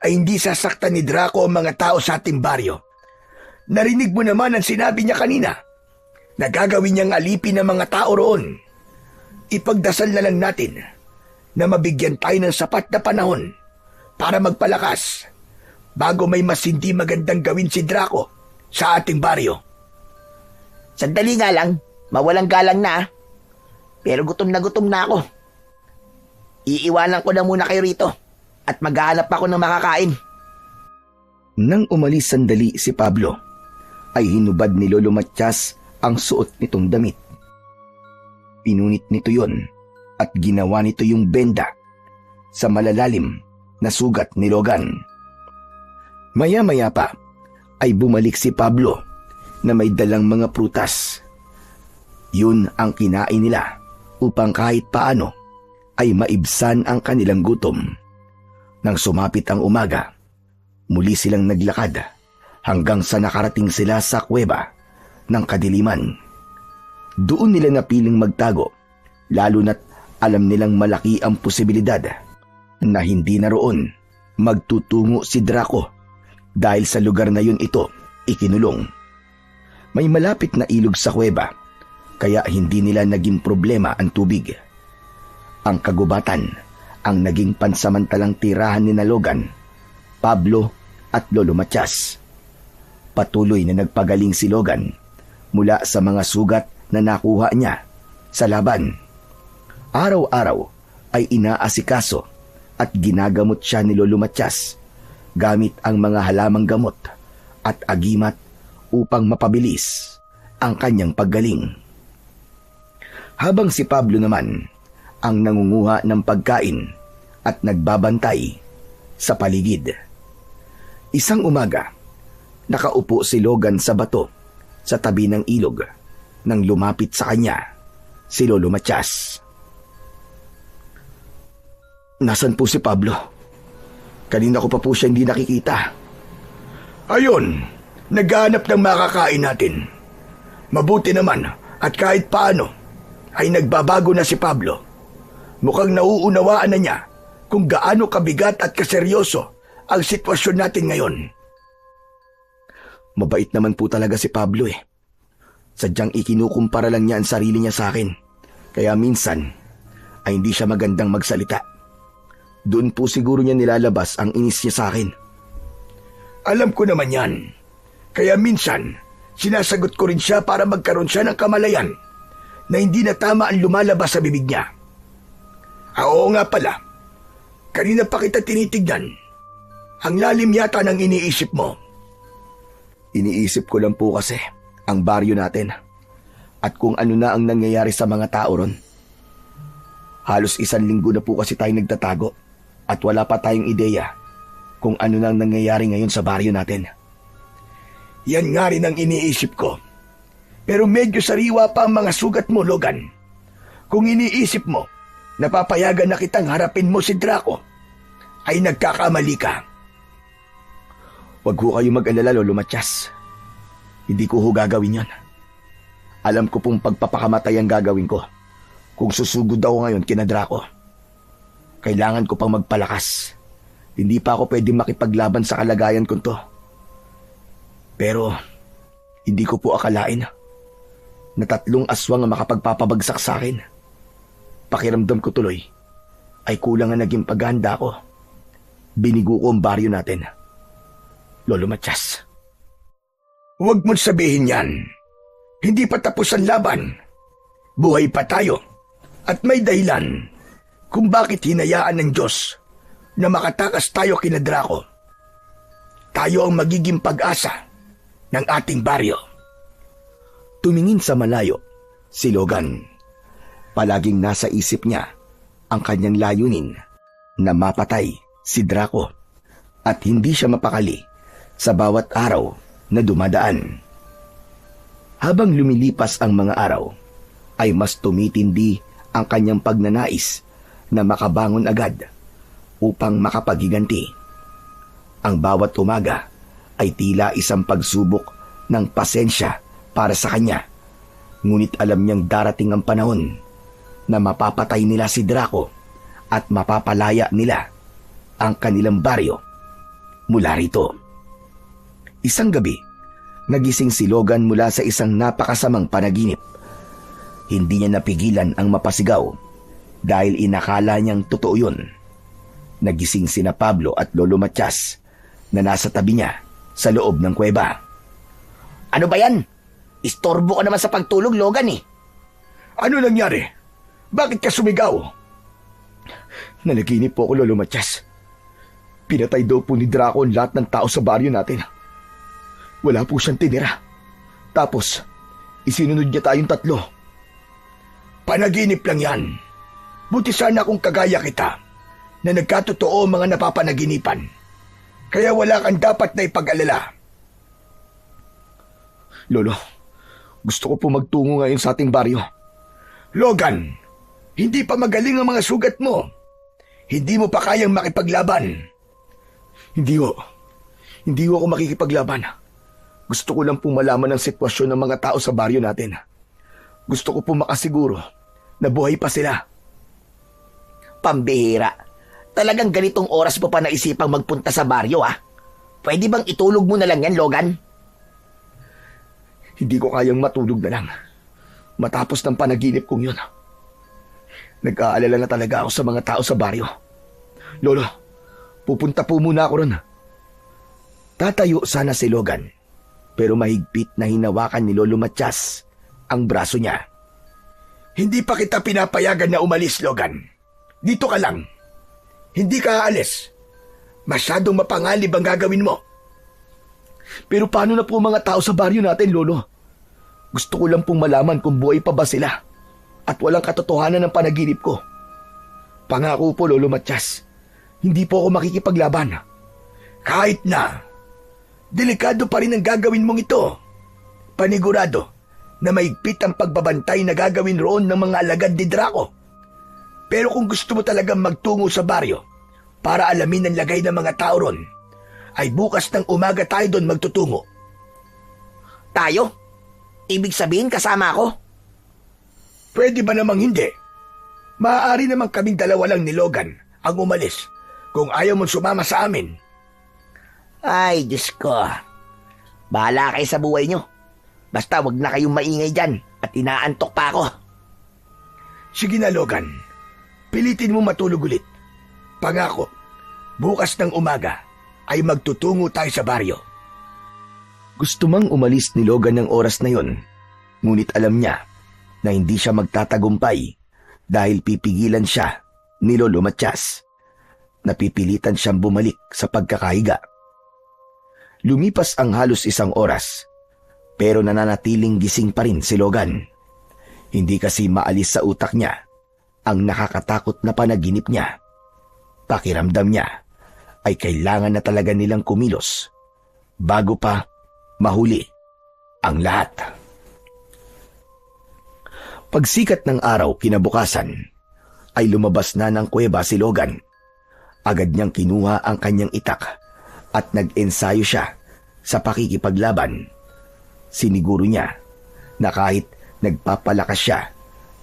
ay hindi sasaktan ni Draco ang mga tao sa ating baryo. Narinig mo naman ang sinabi niya kanina na gagawin niyang alipin ng mga tao roon. Ipagdasal na lang natin na mabigyan tayo ng sapat na panahon para magpalakas bago may mas hindi magandang gawin si Draco sa ating baryo. Sandali nga lang, mawalang galang na. Pero gutom na ako. Iiwanan ko na muna kayo rito at maghahanap ako ng makakain. Nang umalis sandali si Pablo, ay hinubad ni Lolo Matias ang suot nitong damit. Pinunit nito yon at ginawa nito yung benda sa malalalim na sugat ni Logan. Maya-maya pa ay bumalik si Pablo na may dalang mga prutas. Yun ang kinain nila upang kahit paano ay maibsan ang kanilang gutom. Nang sumapit ang umaga, muli silang naglakad hanggang sa nakarating sila sa kuweba ng kadiliman. Doon nila napiling magtago, lalo na't alam nilang malaki ang posibilidad na hindi naroon magtutungo si Draco dahil sa lugar na yun ito ikinulong. May malapit na ilog sa kuweba kaya hindi nila naging problema ang tubig. Ang kagubatan ang naging pansamantalang tirahan ni Logan, Pablo at Lolo Matias. Patuloy na nagpagaling si Logan mula sa mga sugat na nakuha niya sa laban. Araw-araw ay inaasikaso at ginagamot siya ni Lolo Matias gamit ang mga halamang gamot at agimat upang mapabilis ang kanyang paggaling. Habang si Pablo naman ang nangunguha ng pagkain at nagbabantay sa paligid. Isang umaga, nakaupo si Logan sa bato sa tabi ng ilog nang lumapit sa kanya si Lolo Matias. Nasaan po si Pablo? Kanina ko pa po siya hindi nakikita. Ayun, naghahanap ng makakain natin. Mabuti naman at kahit paano ay nagbabago na si Pablo. Mukhang nauunawaan na niya kung gaano kabigat at kaseryoso ang sitwasyon natin ngayon. Mabait naman po talaga si Pablo eh. Sadyang ikinukumpara lang niya ang sarili niya sa akin. Kaya minsan ay hindi siya magandang magsalita. Doon po siguro niya nilalabas ang inis niya sa akin. Alam ko naman yan. Kaya minsan, sinasagot ko rin siya para magkaroon siya ng kamalayan na hindi na tama ang lumalabas sa bibig niya. Oo nga pala, kanina pa kita tinitignan. Ang lalim yata ng iniisip mo. Iniisip ko lang po kasi ang baryo natin at kung ano na ang nangyayari sa mga tao ron. Halos 1 linggo na po kasi tayo nagtatago at wala pa tayong ideya kung ano na ang nangyayari ngayon sa baryo natin. Yan nga rin ang iniisip ko. Pero medyo sariwa pa ang mga sugat mo, Logan. Kung iniisip mo, napapayagan na kitang harapin mo si Draco, ay nagkakamali ka. Huwag ho kayo mag-alala, Lolo Matias. Hindi ko ho gagawin yon. Alam ko pong pagpapakamatay ang gagawin ko kung susugod ako ngayon kina Draco. Kailangan ko pang magpalakas. Hindi pa ako pwede makipaglaban sa kalagayan ko to. Pero hindi ko po akalain na 3 aswang ang makapagpapabagsak sa akin. Pakiramdam ko tuloy ay kulang ang naging paghahanda ko. Binigo ko ang baryo natin. Lolo Matias. Huwag mong sabihin yan. Hindi pa tapos ang laban. Buhay pa tayo. At may dahilan kung bakit hinayaan ng Diyos na makatakas tayo kina Draco. Tayo ang magiging pag-asa ng ating baryo. Tumingin sa malayo si Logan. Palaging nasa isip niya ang kanyang layunin na mapatay si Draco at hindi siya mapakali sa bawat araw na dumadaan. Habang lumilipas ang mga araw, ay mas tumitindi ang kanyang pagnanais na makabangon agad upang makapaghiganti. Ang bawat umaga ay tila isang pagsubok ng pasensya para sa kanya. Ngunit alam niyang darating ang panahon na mapapatay nila si Draco at mapapalaya nila ang kanilang baryo mula rito. Isang gabi, nagising si Logan mula sa isang napakasamang panaginip. Hindi niya napigilan ang mapasigaw dahil inakala niyang totoo yun. Nagising sina Pablo at Lolo Matias na nasa tabi niya sa loob ng kuweba. Ano ba yan? Istorbo ka naman sa pagtulog, Logan eh. Ano nangyari? Bakit ka sumigaw? Nanaginip po ako, Lolo Matias. Pinatay daw po ni Draco ang lahat ng tao sa baryo natin. Wala po siyang tinira. Tapos, isinunod niya tayong 3. Panaginip lang yan. Buti sana kung kagaya kita na nagkatotoo ang mga napapanaginipan. Kaya wala kang dapat na ipag-alala. Lolo, gusto ko po magtungo ngayon sa ating baryo. Logan, hindi pa magaling ang mga sugat mo. Hindi mo pa kayang makipaglaban. Hindi ho ako makikipaglaban. Gusto ko lang po malaman ang sitwasyon ng mga tao sa baryo natin. Gusto ko po makasiguro na buhay pa sila. Pambihira. Talagang ganitong oras mo pa naisipang magpunta sa baryo, ha? Pwede bang itulog mo na lang yan, Logan? Hindi ko kayang matulog na lang matapos ng panaginip kong yun. Nag-aalala na talaga ako sa mga tao sa baryo. Lolo, pupunta po muna ako ron. Tatayo sana si Logan, pero mahigpit na hinawakan ni Lolo Matias ang braso niya. Hindi pa kita pinapayagan na umalis, Logan. Dito ka lang. Hindi ka aalis. Masyadong mapangalib ang gagawin mo. Pero paano na po mga tao sa baryo natin, Lolo? Gusto ko lang pong malaman kung buhay pa ba sila at walang katotohanan ng panaginip ko. Pangako po, Lolo Matias, hindi po ako makikipaglaban. Kahit na, delikado pa rin ang gagawin mong ito. Panigurado na maigpit ang pagbabantay na gagawin roon ng mga alagad ni Draco. Pero kung gusto mo talagang magtungo sa baryo para alamin ang lagay ng mga tao ron, ay bukas ng umaga tayo doon magtutungo. Tayo? Ibig sabihin kasama ako? Pwede ba namang hindi? Maaari naman kaming dalawa lang ni Logan ang umalis kung ayaw mong sumama sa amin. Ay, Diyos ko. Bahala kayo sa buhay nyo. Basta wag na kayong maingay dyan at inaantok pa ako. Sige na, Logan. Pilitin mo matulog ulit. Pangako, bukas ng umaga ay magtutungo tayo sa baryo. Gusto mang umalis ni Logan ng oras na yon, ngunit alam niya na hindi siya magtatagumpay dahil pipigilan siya ni Lolo Matias. Napipilitan siyang bumalik sa pagkakahiga. Lumipas ang halos 1 oras, pero nananatiling gising pa rin si Logan. Hindi kasi maalis sa utak niya ang nakakatakot na panaginip niya. Pakiramdam niya ay kailangan na talaga nilang kumilos bago pa mahuli ang lahat. Pagsikat ng araw kinabukasan, ay lumabas na ng kuweba si Logan. Agad niyang kinuha ang kanyang itak at nag-ensayo siya sa pakikipaglaban. Siniguro niya na kahit nagpapalakas siya,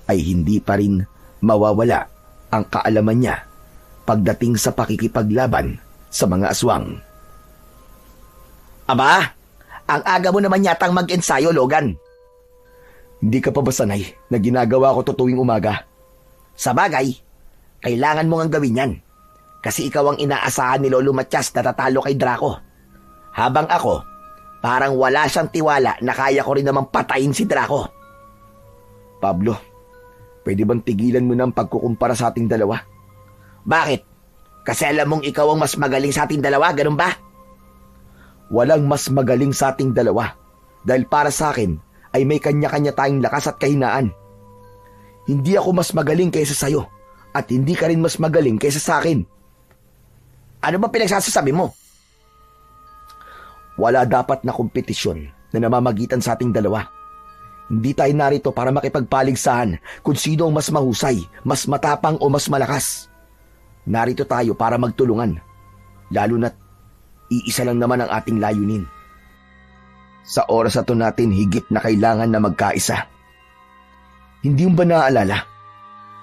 ay hindi pa rin mawawala ang kaalaman niya pagdating sa pakikipaglaban sa mga aswang. Aba, ang aga mo naman yatang mag-ensayo, Logan. Hindi ka pa ba sanay na ginagawa ko to tuwing umaga? Sa bagay, kailangan mo ngang gawin yan. Kasi ikaw ang inaasahan ni Lolo Matias na tatalo kay Draco. Habang ako, parang wala siyang tiwala na kaya ko rin namang patayin si Draco. Pablo, pwede bang tigilan mo na ang pagkukumpara sa ating dalawa? Bakit? Kasi alam mong ikaw ang mas magaling sa ating dalawa, ganun ba? Walang mas magaling sa ating dalawa dahil para sa akin ay may kanya-kanya tayong lakas at kahinaan. Hindi ako mas magaling kaysa sayo at hindi ka rin mas magaling kaysa sa akin. Ano ba pinagsasasabi mo? Wala dapat na kompetisyon na namamagitan sa ating dalawa. Hindi tayo narito para makipagpaligsahan kung sino ang mas mahusay, mas matapang o mas malakas. Narito tayo para magtulungan, lalo na't iisa lang naman ang ating layunin. Sa oras na to natin higit na kailangan na magkaisa. Hindi mo ba naaalala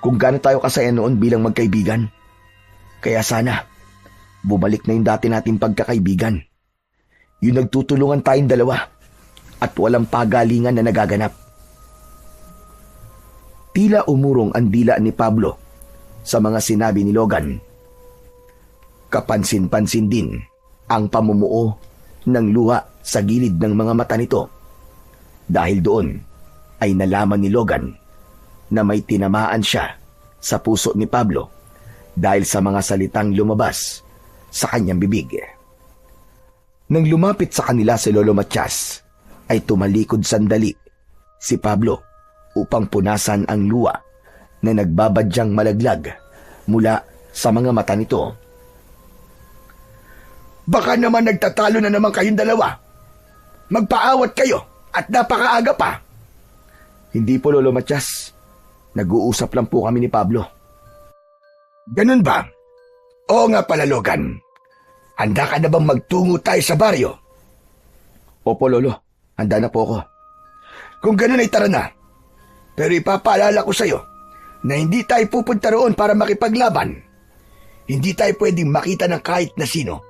kung gaano tayo kasaya noon bilang magkaibigan? Kaya sana, bumalik na yung dati nating pagkakaibigan. Yung nagtutulungan tayong dalawa at walang pagalingan na nagaganap. Tila umurong ang dila ni Pablo sa mga sinabi ni Logan. Kapansin-pansin din ang pamumuo ng luha sa gilid ng mga mata nito. Dahil doon ay nalaman ni Logan na may tinamaan siya sa puso ni Pablo dahil sa mga salitang lumabas sa kanyang bibig. Nang lumapit sa kanila si Lolo Matias, ay tumalikod sandali si Pablo upang punasan ang luha na nagbabadyang malaglag mula sa mga mata nito. Baka naman nagtatalo na naman kayong dalawa. Magpaawat kayo at napakaaga pa. Hindi po, Lolo Matias. Nag-uusap lang po kami ni Pablo. Ganun ba? Oo nga pala, Logan. Handa ka na bang magtungo tayo sa baryo? Opo, Lolo. Handa na po ako. Kung ganun ay tara na. Pero ipapaalala ko sa'yo na hindi tayo pupunta roon para makipaglaban. Hindi tayo pwedeng makita ng kahit na sino,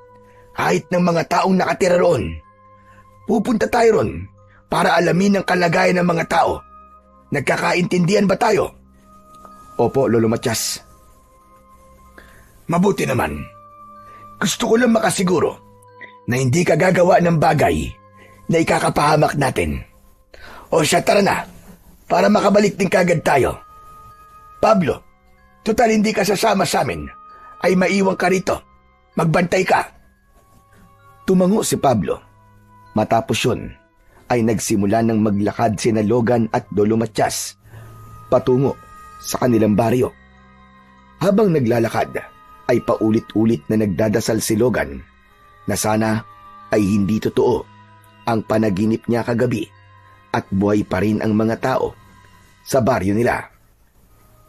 kahit ng mga taong nakatira roon. Pupunta tayo ron para alamin ang kalagayan ng mga tao. Nagkakaintindihan ba tayo? Opo, Lolo Matias. Mabuti naman. Gusto ko lang makasiguro na hindi ka gagawa ng bagay na ikakapahamak natin. O siya, tara na, para makabalik din kagad tayo. Pablo, total hindi ka sasama sa amin, ay maiwan ka rito. Magbantay ka. Tumango si Pablo. Matapos yun, ay nagsimula ng maglakad sina Logan at Lolo Matias patungo sa kanilang baryo. Habang naglalakad, ay paulit-ulit na nagdadasal si Logan na sana ay hindi totoo ang panaginip niya kagabi at buhay pa rin ang mga tao sa baryo nila.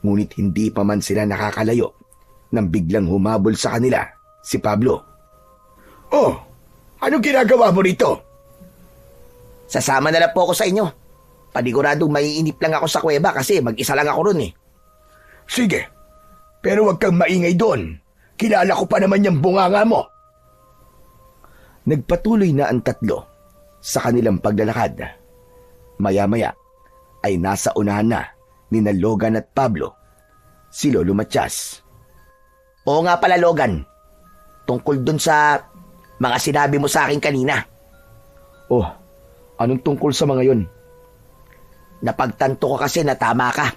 Ngunit hindi pa man sila nakakalayo nang biglang humabol sa kanila si Pablo. Oh, anong ginagawa mo rito? Sasama na lang po ako sa inyo. Paniguradong maiinip lang ako sa kuweba kasi mag-isa lang ako ron eh. Sige, pero huwag kang maingay doon. Kilala ko pa naman yung bunganga mo. Nagpatuloy na ang tatlo sa kanilang paglalakad. Maya-maya ay nasa unahan na ni Logan at Pablo si Lolo Matias. Oo nga pala, Logan. Tungkol dun sa mga sinabi mo sa akin kanina. Oh, anong tungkol sa mga yon? Napagtanto ko kasi na tama ka.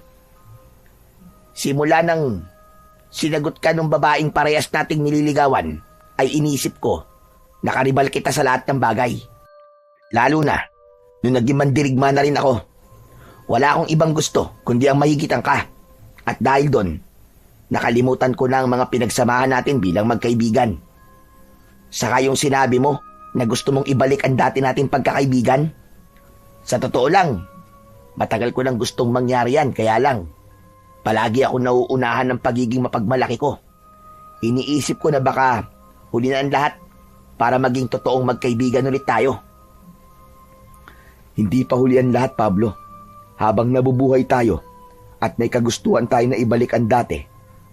Simula nang sinagot ka ng babaeng parehas nating nililigawan, ay inisip ko na karibal kita sa lahat ng bagay. Lalo na, nung naging mandirigma na rin ako. Wala akong ibang gusto kundi ang mahigitan ka. At dahil doon, nakalimutan ko na ang mga pinagsamahan natin bilang magkaibigan. Saka yung sinabi mo na gusto mong ibalik ang dati nating pagkakaibigan. Sa totoo lang, matagal ko nang gustong mangyari yan, kaya lang, palagi ako nauunahan ng pagiging mapagmalaki ko. Iniisip ko na baka huli na ang lahat para maging totoong magkaibigan ulit tayo. Hindi pa huli ang lahat, Pablo. Habang nabubuhay tayo at may kagustuhan tayo na ibalik ang dati,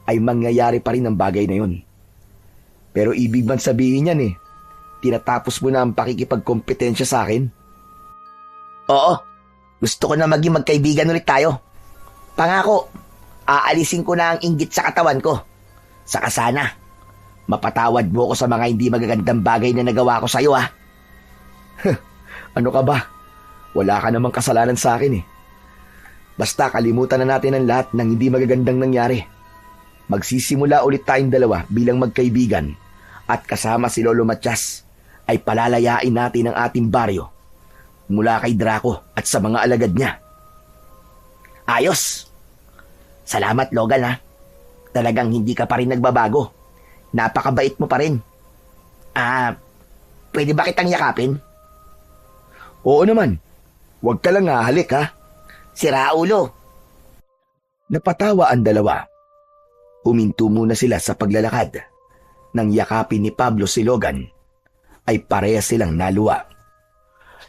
ay mangyayari pa rin ang bagay na yun. Pero ibig man sabihin yan tinatapos mo na ang pakikipagkompetensya sa akin? Oo, gusto ko na maging magkaibigan ulit tayo. Pangako, aalisin ko na ang inggit sa katawan ko. Saka sana, mapatawad mo ko sa mga hindi magagandang bagay na nagawa ko sa'yo, ha? Ano ka ba? Wala ka namang kasalanan sa akin Basta kalimutan na natin ang lahat ng hindi magagandang nangyari. Magsisimula ulit tayong dalawa bilang magkaibigan at kasama si Lolo Matias ay palalayain natin ang ating baryo mula kay Draco at sa mga alagad niya. Ayos! Salamat, Logan, ha? Talagang hindi ka pa rin nagbabago. Napakabait mo pa rin. Pwede ba kitang yakapin? Oo naman. Huwag ka lang halik, ha? Sira ulo. Napatawa ang dalawa. Huminto muna sila sa paglalakad. Nang yakapin ni Pablo si Logan, ay parehas silang naluwa.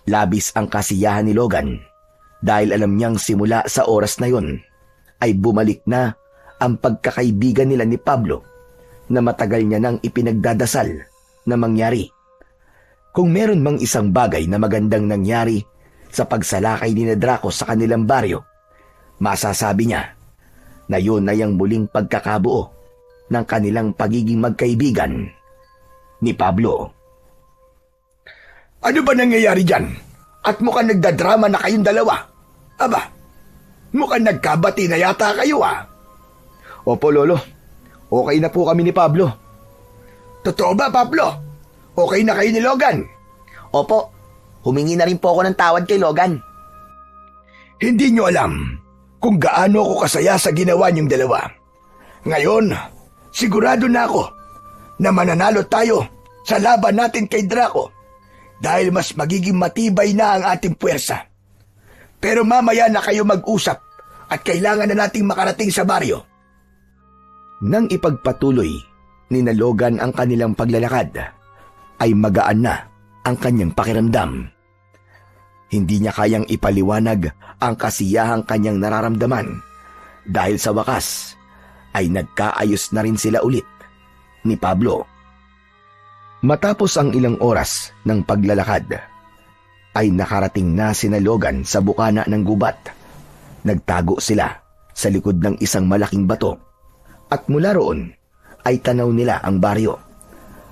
Labis ang kasiyahan ni Logan dahil alam niyang simula sa oras na yon ay bumalik na ang pagkakaibigan nila ni Pablo na matagal niya nang ipinagdadasal na mangyari. Kung meron mang isang bagay na magandang nangyari sa pagsalakay ni Draco sa kanilang baryo, masasabi niya na yun ay ang muling pagkakabuo ng kanilang pagiging magkaibigan ni Pablo. Ano ba nangyayari dyan? At mukhang nagdadrama na kayong dalawa. Aba, mukhang nagkabati na yata kayo Opo, Lolo. Okay na po kami ni Pablo. Totoo ba, Pablo? Okay na kayo ni Logan? Opo, humingi na rin po ako ng tawad kay Logan. Hindi nyo alam kung gaano ako kasaya sa ginawa niyong dalawa. Ngayon, sigurado na ako na mananalo tayo sa laban natin kay Draco dahil mas magiging matibay na ang ating puwersa. Pero mamaya na kayo mag-usap at kailangan na nating makarating sa baryo. Nang ipagpatuloy ni Logan ang kanilang paglalakad, ay magaan na ang kanyang pakiramdam. Hindi niya kayang ipaliwanag ang kasiyahang kanyang nararamdaman dahil sa wakas ay nagkaayos na rin sila ulit ni Pablo. Matapos ang ilang oras ng paglalakad, ay nakarating na sina Logan sa bukana ng gubat. Nagtago sila sa likod ng isang malaking bato at mula roon ay tanaw nila ang baryo.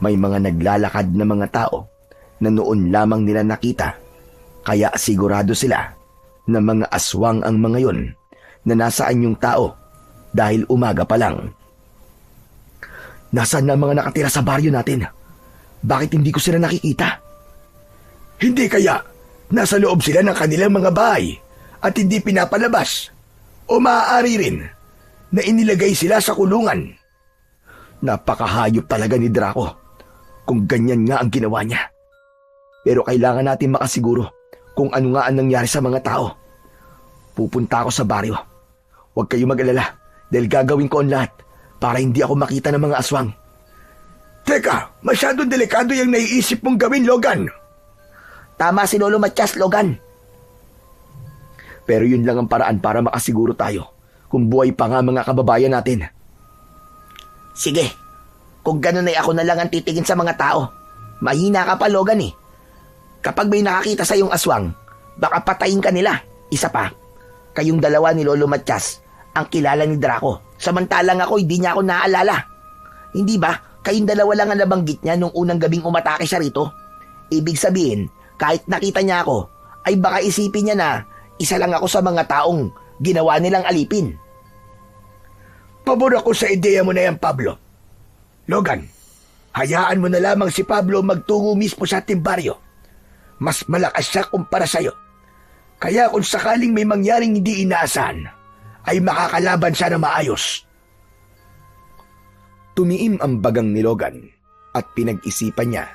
May mga naglalakad na mga tao na noon lamang nila nakita, kaya sigurado sila na mga aswang ang mga yon na nasaan yung tao dahil umaga pa lang. Nasaan na ang mga nakatira sa baryo natin? Bakit hindi ko sila nakikita? Hindi kaya nasa loob sila ng kanilang mga bahay at hindi pinapalabas? O maaari rin na inilagay sila sa kulungan? Napakahayop talaga ni Draco kung ganyan nga ang ginawa niya. Pero kailangan natin makasiguro kung ano nga ang nangyari sa mga tao. Pupunta ako sa baryo. Huwag kayo mag-alala dahil gagawin ko ang lahat para hindi ako makita ng mga aswang. Teka, masyadong delikado yung naiisip mong gawin, Logan. Tama si Lolo Matias, Logan. Pero yun lang ang paraan para makasiguro tayo kung buhay pa nga mga kababayan natin. Sige, kung ganun ay ako na lang ang titingin sa mga tao. Mahina ka pa, Logan eh. Kapag may nakakita sa iyong aswang, baka patayin ka nila. Isa pa, kayong dalawa ni Lolo Matias ang kilala ni Draco. Samantalang ako, hindi niya ako naaalala. Hindi ba, kayong dalawa lang ang nabanggit niya nung unang gabing umatake siya rito? Ibig sabihin, kahit nakita niya ako, ay baka isipin niya na isa lang ako sa mga taong ginawa nilang alipin. Pabor ako sa ideya mo na yan, Pablo. Logan, hayaan mo na lamang si Pablo magtungo mismo sa ating baryo. Mas malakas siya kumpara sa'yo. Kaya kung sakaling may mangyaring hindi inaasahan, ay makakalaban siya na maayos. Tumiim ang bagang ni Logan at pinag-isipan niya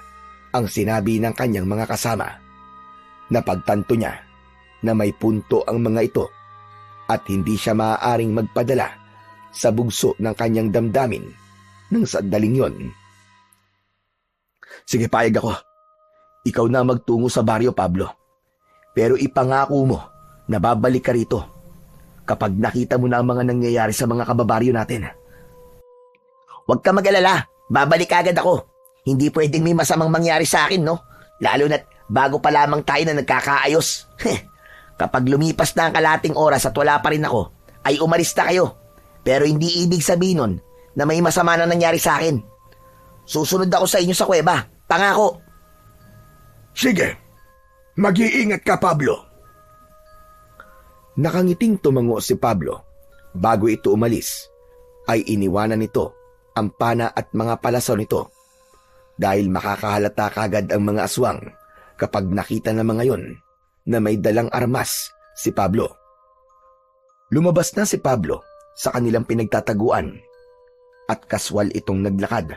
ang sinabi ng kanyang mga kasama. Napagtanto niya na may punto ang mga ito at hindi siya maaaring magpadala sa bugso ng kanyang damdamin ng sandaling yon. Sige, payag ako. Ikaw na magtungo sa baryo, Pablo. Pero ipangako mo na babalik ka rito kapag nakita mo na ang mga nangyayari sa mga kababaryo natin. Huwag ka mag-alala, babalik agad ako. Hindi pwedeng may masamang mangyari sa akin, no? Lalo na't bago pa lamang tayo na nagkakaayos. Kapag lumipas na ang kalating oras at wala pa rin ako, ay umalis na kayo. Pero hindi ibig sabihin nun na may masama na nangyari sa akin. Susunod ako sa inyo sa kuweba. Pangako. Sige, mag-iingat ka, Pablo. Nakangiting tumango si Pablo. Bago ito umalis, ay iniwanan nito ang pana at mga palaso nito dahil makakahalata kagad ang mga aswang kapag nakita ng mga yon na may dalang armas si Pablo. Lumabas na si Pablo sa kanilang pinagtataguan at kaswal itong naglakad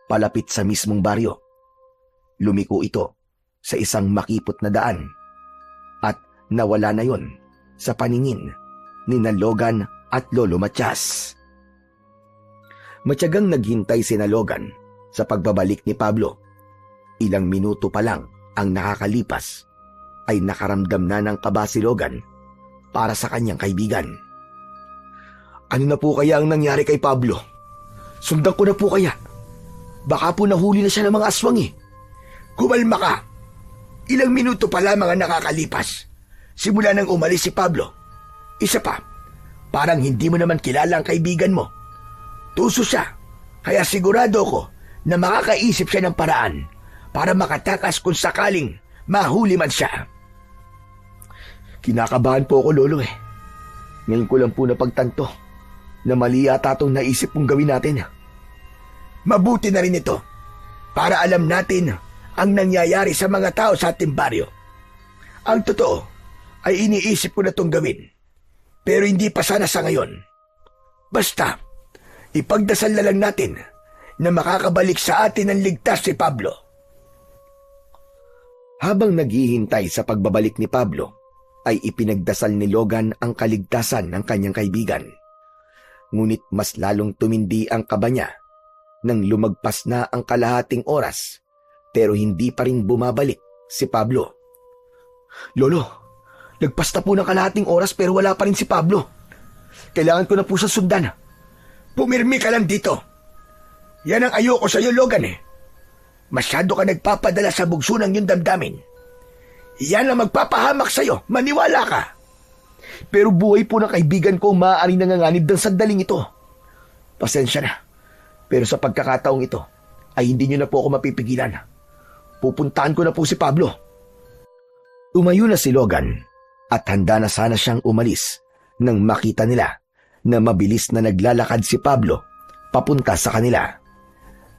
palapit sa mismong baryo. Lumiko ito sa isang makipot na daan at nawala na yon sa paningin ni Logan at Lolo Matias. Matyagang naghintay si Logan sa pagbabalik ni Pablo. Ilang minuto pa lang ang nakakalipas ay nakaramdam na ng kaba si Logan para sa kanyang kaibigan. Ano na po kaya ang nangyari kay Pablo? Sundan ko na po kaya? Baka po nahuli na siya ng mga aswang eh. Kumalma ka. Ilang minuto pa lamang ang nakakalipas. Simula nang umalis si Pablo. Isa pa, parang hindi mo naman kilala ang kaibigan mo. Tuso siya, kaya sigurado ko na makakaisip siya ng paraan para makatakas kung sakaling mahuli man siya. Kinakabahan po ako, Lolo eh. Ngayon ko lang po napagtanto na mali yata itong naisip kong gawin natin. Mabuti na rin ito para alam natin ang nangyayari sa mga tao sa ating baryo. Ang totoo ay iniisip ko na itong gawin, pero hindi pa sana sa ngayon. Basta, ipagdasal na lang natin na makakabalik sa atin ang ligtas si Pablo. Habang naghihintay sa pagbabalik ni Pablo, ay ipinagdasal ni Logan ang kaligtasan ng kanyang kaibigan. Ngunit mas lalong tumindi ang kaba niya nang lumagpas na ang kalahating oras pero hindi pa rin bumabalik si Pablo. Lolo, nagpas na po ng kalahating oras pero wala pa rin si Pablo. Kailangan ko na po siya sundan. Pumirmi ka lang dito. Yan ang ayoko sa'yo, Logan eh. Masyado ka nagpapadala sa bugso ng iyong damdamin. Yan ang magpapahamak sa'yo, maniwala ka. Pero buhay po ng kaibigan ko maaaring nanganganib ng sandaling ito. Pasensya na. Pero sa pagkakataong ito, ay hindi niyo na po ako mapipigilan. Pupuntahan ko na po si Pablo. Tumayo na si Logan at handa na sana siyang umalis nang makita nila na mabilis na naglalakad si Pablo papunta sa kanila.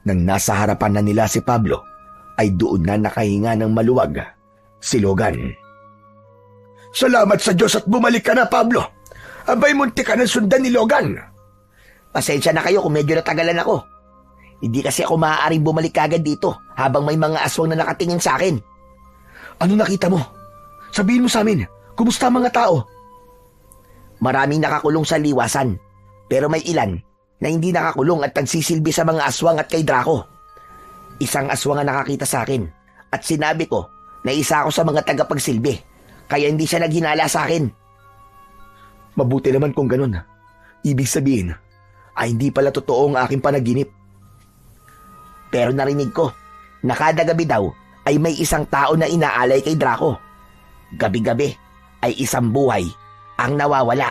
Nang nasa harapan na nila si Pablo, ay doon na nakahinga ng maluwag si Logan. Salamat sa Diyos at bumalik ka na, Pablo. Abay, munti ka ng sundan ni Logan. Pasensya na kayo kung medyo natagalan ako. Hindi kasi ako maaaring bumalik kagad dito habang may mga aswang na nakatingin sa akin. Ano nakita mo? Sabihin mo sa amin, kumusta ang mga tao? Maraming nakakulong sa liwasan, pero may ilan na hindi nakakulong at nagsisilbi sa mga aswang at kay Draco. Isang aswang ang nakakita sa akin at sinabi ko na isa ako sa mga tagapagsilbi, kaya hindi siya naghinala sa akin. Mabuti naman kung ganun. Ibig sabihin, ay hindi pala totoo ang aking panaginip. Pero narinig ko na kada gabi daw ay may isang tao na inaalay kay Draco. Gabi-gabi ay isang buhay ang nawawala.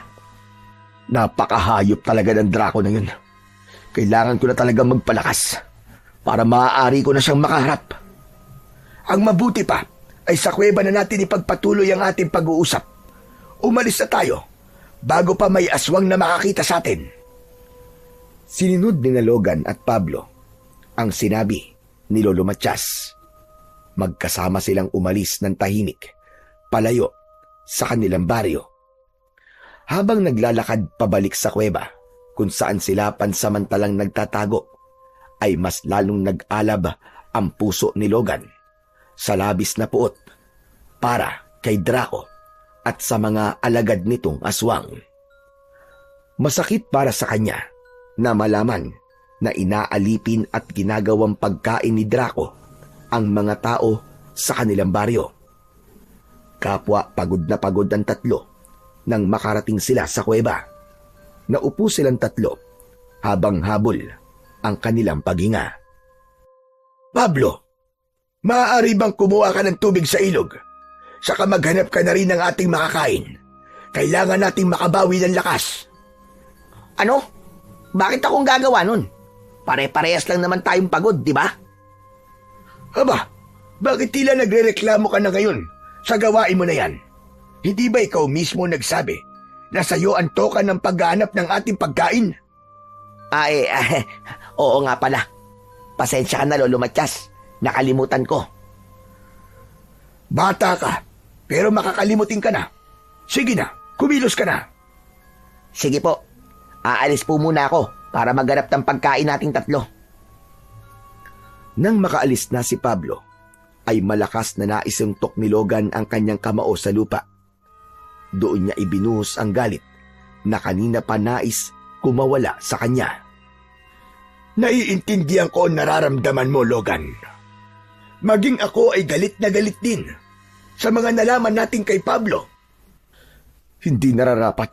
Napakahayop talaga ng Draco na yun. Kailangan ko na talaga magpalakas para maaari ko na siyang makaharap. Ang mabuti pa ay sa kuweba na natin ipagpatuloy ang ating pag-uusap. Umalis na tayo bago pa may aswang na makakita sa atin. Sinunod ni Logan at Pablo ang sinabi ni Lolo Matias. Magkasama silang umalis ng tahimik, palayo sa kanilang baryo. Habang naglalakad pabalik sa kuweba, kung saan sila pansamantalang nagtatago, ay mas lalong nag-alab ang puso ni Logan sa labis na puot para kay Draco at sa mga alagad nitong aswang. Masakit para sa kanya na malaman na inaalipin at ginagawang pagkain ni Draco ang mga tao sa kanilang baryo. Kapwa pagod na pagod ang tatlo nang makarating sila sa kuweba. Naupo silang tatlo habang habol ang kanilang paghinga. Pablo, maaari bang kumuha ka ng tubig sa ilog? Saka maghanap ka na rin ng ating makakain. Kailangan nating makabawi ng lakas. Ano? Bakit akong gagawa nun? Pare-parehas lang naman tayong pagod, di ba? Aba, bakit tila nagrereklamo ka na ngayon sa gawain mo na yan? Hindi ba ikaw mismo nagsabi na sa'yo ang toka ng paghahanap ng ating pagkain? Oo nga pala. Pasensya ka na, Lolo Matias. Nakalimutan ko. Bata ka, pero makakalimutin ka na. Sige na, kumilos ka na. Sige po. Aalis po muna ako para maghanap ng pagkain nating tatlo. Nang makaalis na si Pablo, ay malakas na naisuntok ni Logan ang kanyang kamao sa lupa. Doon niya ibinuhos ang galit na kanina pa nais kumawala sa kanya. Naiintindihan ko ang nararamdaman mo, Logan. Maging ako ay galit na galit din sa mga nalaman natin kay Pablo. Hindi nararapat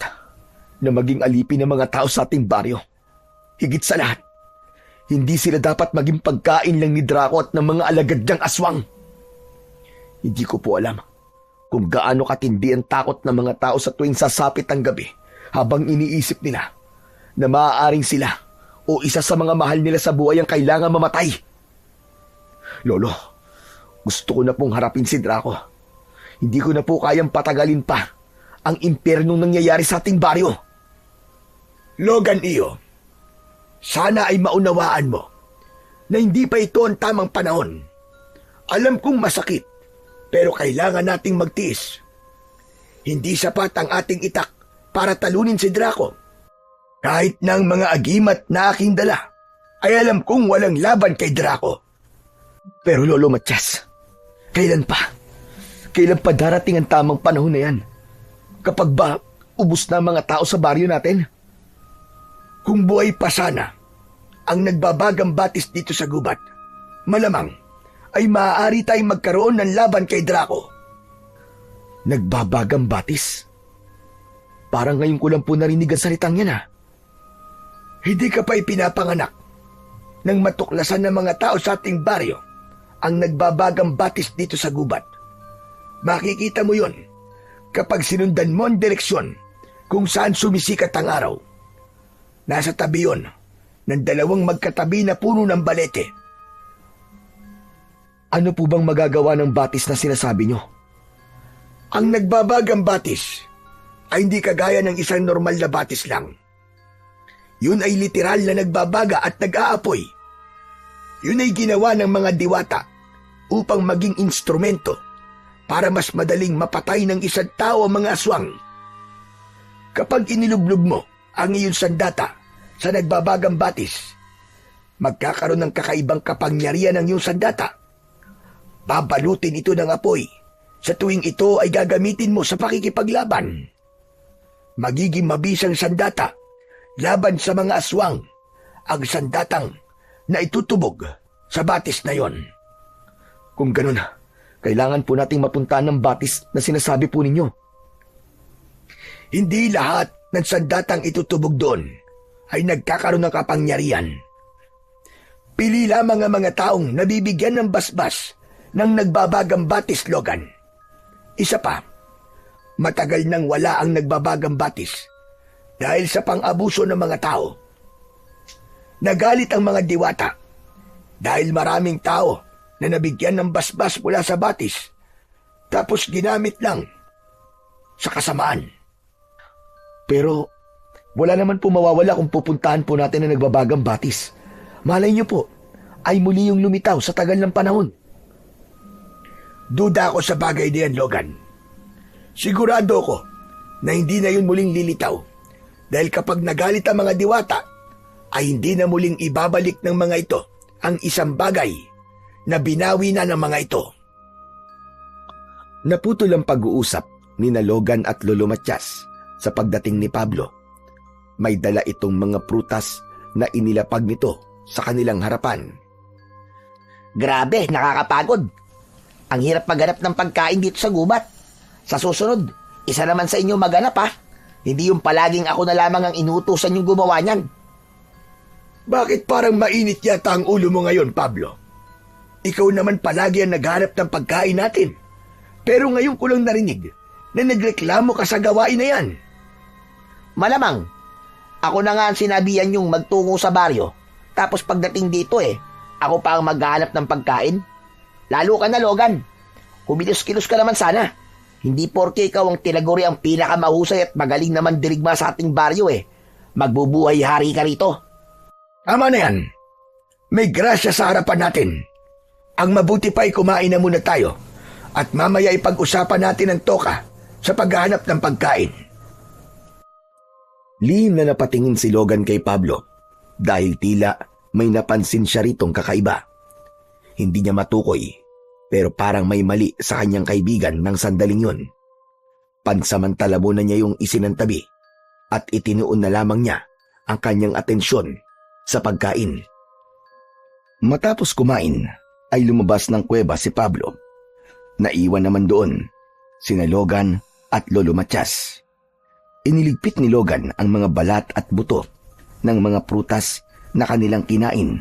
na maging alipin ng mga tao sa ating baryo. Higit sa lahat, hindi sila dapat maging pagkain lang ni Draco at ng mga alagad niyang aswang. Hindi ko po alam kung gaano katindi ang takot ng mga tao sa tuwing sasapit ang gabi habang iniisip nila na maaaring sila o isa sa mga mahal nila sa buhay ang kailangan mamatay. Lolo, gusto ko na pong harapin si Draco. Hindi ko na po kayang patagalin pa ang impernong nangyayari sa ating baryo. Logan Iyo, sana ay maunawaan mo na hindi pa ito ang tamang panahon. Alam kong masakit, pero kailangan nating magtiis. Hindi sapat ang ating itak para talunin si Draco. Kahit ng mga agimat na aking dala, ay alam kong walang laban kay Draco. Pero Lolo Matias, kailan pa? Kailan pa darating ang tamang panahon na yan? Kapag ba ubos na ang mga tao sa baryo natin? Kung buhay pa sana ang nagbabagang batis dito sa gubat, malamang ay maaari tayong magkaroon ng laban kay Draco. Nagbabagang batis? Parang ngayon ko lang po narinig ang salitang yan. Hindi ka pa ipinapanganak. nang matuklasan ng mga tao sa ating baryo ang nagbabagang batis dito sa gubat. Makikita mo yon kapag sinundan mo ang direksyon kung saan sumisikat ang araw. Nasa tabi yon ng dalawang magkatabi na puno ng balete. Ano po bang magagawa ng batis na sinasabi nyo? Ang nagbabagang batis ay hindi kagaya ng isang normal na batis lang. Yun ay literal na nagbabaga at nag-aapoy. Yun ay ginawa ng mga diwata upang maging instrumento para mas madaling mapatay ng isang tao ang mga aswang. Kapag inilublob mo ang iyong sandata sa nagbabagang batis, magkakaroon ng kakaibang kapangyarihan ng iyong sandata. Babalutin ito ng apoy sa tuwing ito ay gagamitin mo sa pakikipaglaban. Magiging mabisang sandata laban sa mga aswang ang sandatang na itutubog sa batis na yon. Kung ganun, kailangan po nating mapuntahan ng batis na sinasabi po ninyo. Hindi lahat ng sandatang itutubog doon ay nagkakaroon ng kapangyarihan. Pili lamang ang mga taong nabibigyan ng basbas ng nagbabagang batis, Logan. Isa pa, matagal nang wala ang nagbabagang batis dahil sa pang-abuso ng mga tao. Nagalit ang mga diwata dahil maraming tao na nabigyan ng basbas mula sa batis tapos ginamit lang sa kasamaan. Pero wala naman po mawawala kung pupuntahan po natin ang nagbabagang batis. Malay niyo po, ay muli yung lumitaw sa tagal ng panahon. Duda ako sa bagay na yan, Logan. Sigurado ko na hindi na yun muling lilitaw dahil kapag nagalit ang mga diwata ay hindi na muling ibabalik ng mga ito ang isang bagay na binawi na ng mga ito. Naputol ang pag-uusap ni Logan at Lolo Matias sa pagdating ni Pablo. May dala itong mga prutas na inilapag nito sa kanilang harapan. Grabe, nakakapagod. Ang hirap maghanap ng pagkain dito sa gubat. Sa susunod, isa naman sa inyo maghanap ha. Hindi yung palaging ako na lamang ang inuutusan yung gumawa niyan. Bakit parang mainit yata ang ulo mo ngayon, Pablo? Ikaw naman palagi ang naghanap ng pagkain natin. Pero ngayon ko lang narinig na nagreklamo ka sa gawain na yan. Malamang, ako na nga ang sinabihan yung magtungo sa baryo. Tapos pagdating dito ako pa ang maghahanap ng pagkain. Lalo ka na, Logan. Kumilos-kilos ka naman sana. Hindi porke ikaw ang tinaguri ang pinakamahusay at magaling naman dirigma sa ating baryo magbubuhay-hari ka rito. Tama na yan. May grasya sa harapan natin. Ang mabuti pa ay kumain na muna tayo at mamaya ipag-usapan natin ang toka sa paghahanap ng pagkain. Lihim na napatingin si Logan kay Pablo dahil tila may napansin siya ritong kakaiba. Hindi niya matukoy pero parang may mali sa kanyang kaibigan ng sandaling yun. Pansamantala muna niya yung isinantabi at itinuon na lamang niya ang kanyang atensyon sa pagkain. Matapos kumain ay lumabas ng kuweba si Pablo. Naiwan naman doon sina Logan at Lolo Matias. Iniligpit ni Logan ang mga balat at buto ng mga prutas na kanilang kinain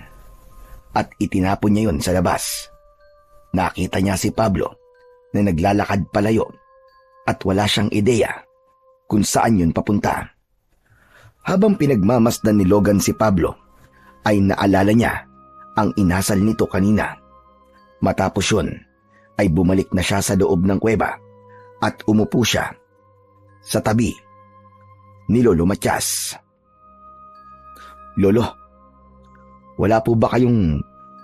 at itinapon niya yon sa labas. Nakita niya si Pablo na naglalakad palayo at wala siyang ideya kung saan yun papunta. Habang pinagmamasdan ni Logan si Pablo, ay naalala niya ang inasal nito kanina. Matapos yun, ay bumalik na siya sa loob ng kuweba at umupo siya sa tabi ni Lolo Matias. Lolo, wala po ba kayong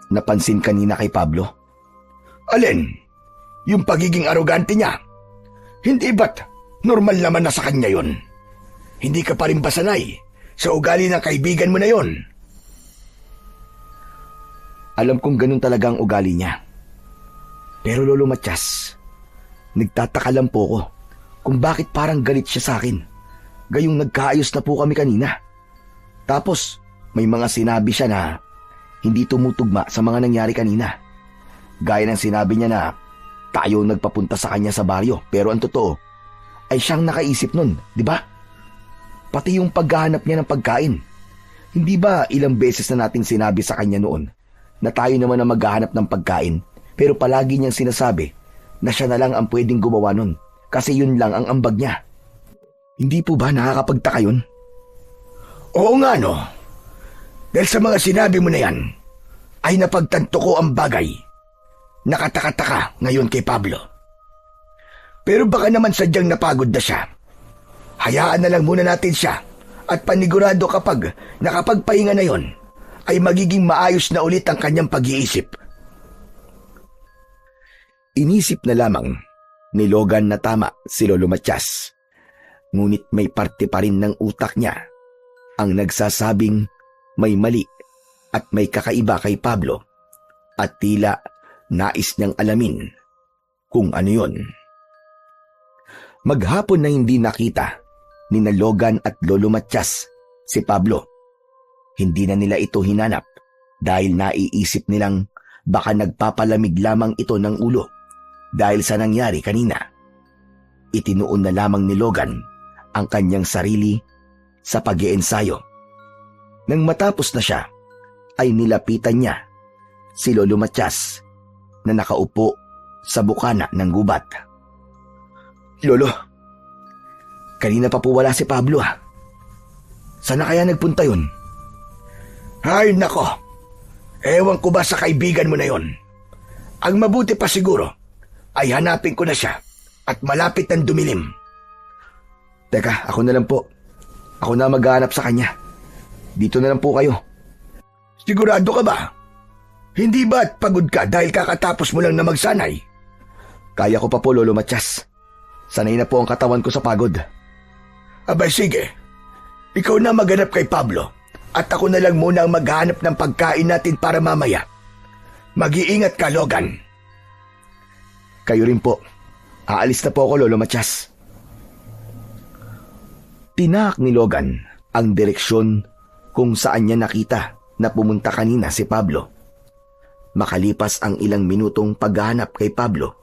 napansin kanina kay Pablo? Alin? Yung pagiging arogante niya? Hindi ba't normal naman na sa kanya yon? Hindi ka pa rin ba sanay sa ugali ng kaibigan mo na yon? Alam kong ganun talaga ang ugali niya. Pero Lolo Matias, nagtataka lang po ko kung bakit parang galit siya sa akin. Gayong nagkaayos na po kami kanina. Tapos may mga sinabi siya na hindi tumutugma sa mga nangyari kanina. Gaya ng sinabi niya na tayo nagpapunta sa kanya sa baryo, pero ang totoo ay siyang nakaisip nun, di ba? Pati yung paghahanap niya ng pagkain. Hindi ba ilang beses na nating sinabi sa kanya noon na tayo naman ang maghahanap ng pagkain, pero palagi niyang sinasabi na siya na lang ang pwedeng gumawa nun kasi yun lang ang ambag niya. Hindi po ba nakakapagtaka yun? Oo nga no. Dahil sa mga sinabi mo na yan, ay napagtanto ko ang bagay. Nakataka-taka ngayon kay Pablo. Pero baka naman sadyang napagod na siya. Hayaan na lang muna natin siya at panigurado kapag nakapagpahinga na yon, ay magiging maayos na ulit ang kanyang pag-iisip. Inisip na lamang ni Logan na tama si Lolo Matias. Ngunit may parte pa rin ng utak niya ang nagsasabing may mali at may kakaiba kay Pablo at tila nais niyang alamin kung ano yon. Maghapon na hindi nakita ni na Logan at Lolo Matias si Pablo. Hindi na nila ito hinanap dahil naiisip nilang baka nagpapalamig lamang ito ng ulo dahil sa nangyari kanina. Itinuon na lamang ni Logan ang kanyang sarili sa pag-iensayo. Nang matapos na siya, ay nilapitan niya si Lolo Matias na nakaupo sa bukana ng gubat. Lolo, Kanina pa po wala si Pablo ah. Saan na kaya nagpunta yun? ay nako. Ewan ko ba sa kaibigan mo na yon. Ang mabuti pa siguro ay hanapin ko na siya at malapit ng dumilim. Teka, ako na lang po. Ako na maghahanap sa kanya. Dito na lang po kayo. Sigurado ka ba? Hindi ba't pagod ka dahil kakatapos mo lang na magsanay? Kaya ko pa po, Lolo Matias. Sanay na po ang katawan ko sa pagod. Abay sige, ikaw na maghanap kay Pablo at ako na lang muna ang maghanap ng pagkain natin para mamaya. Mag-iingat ka, Logan. Kayo rin po. Aalis na po ako, Lolo Matias. Tinahak ni Logan ang direksyon kung saan niya nakita na pumunta kanina si Pablo. Makalipas ang ilang minutong paghahanap kay Pablo,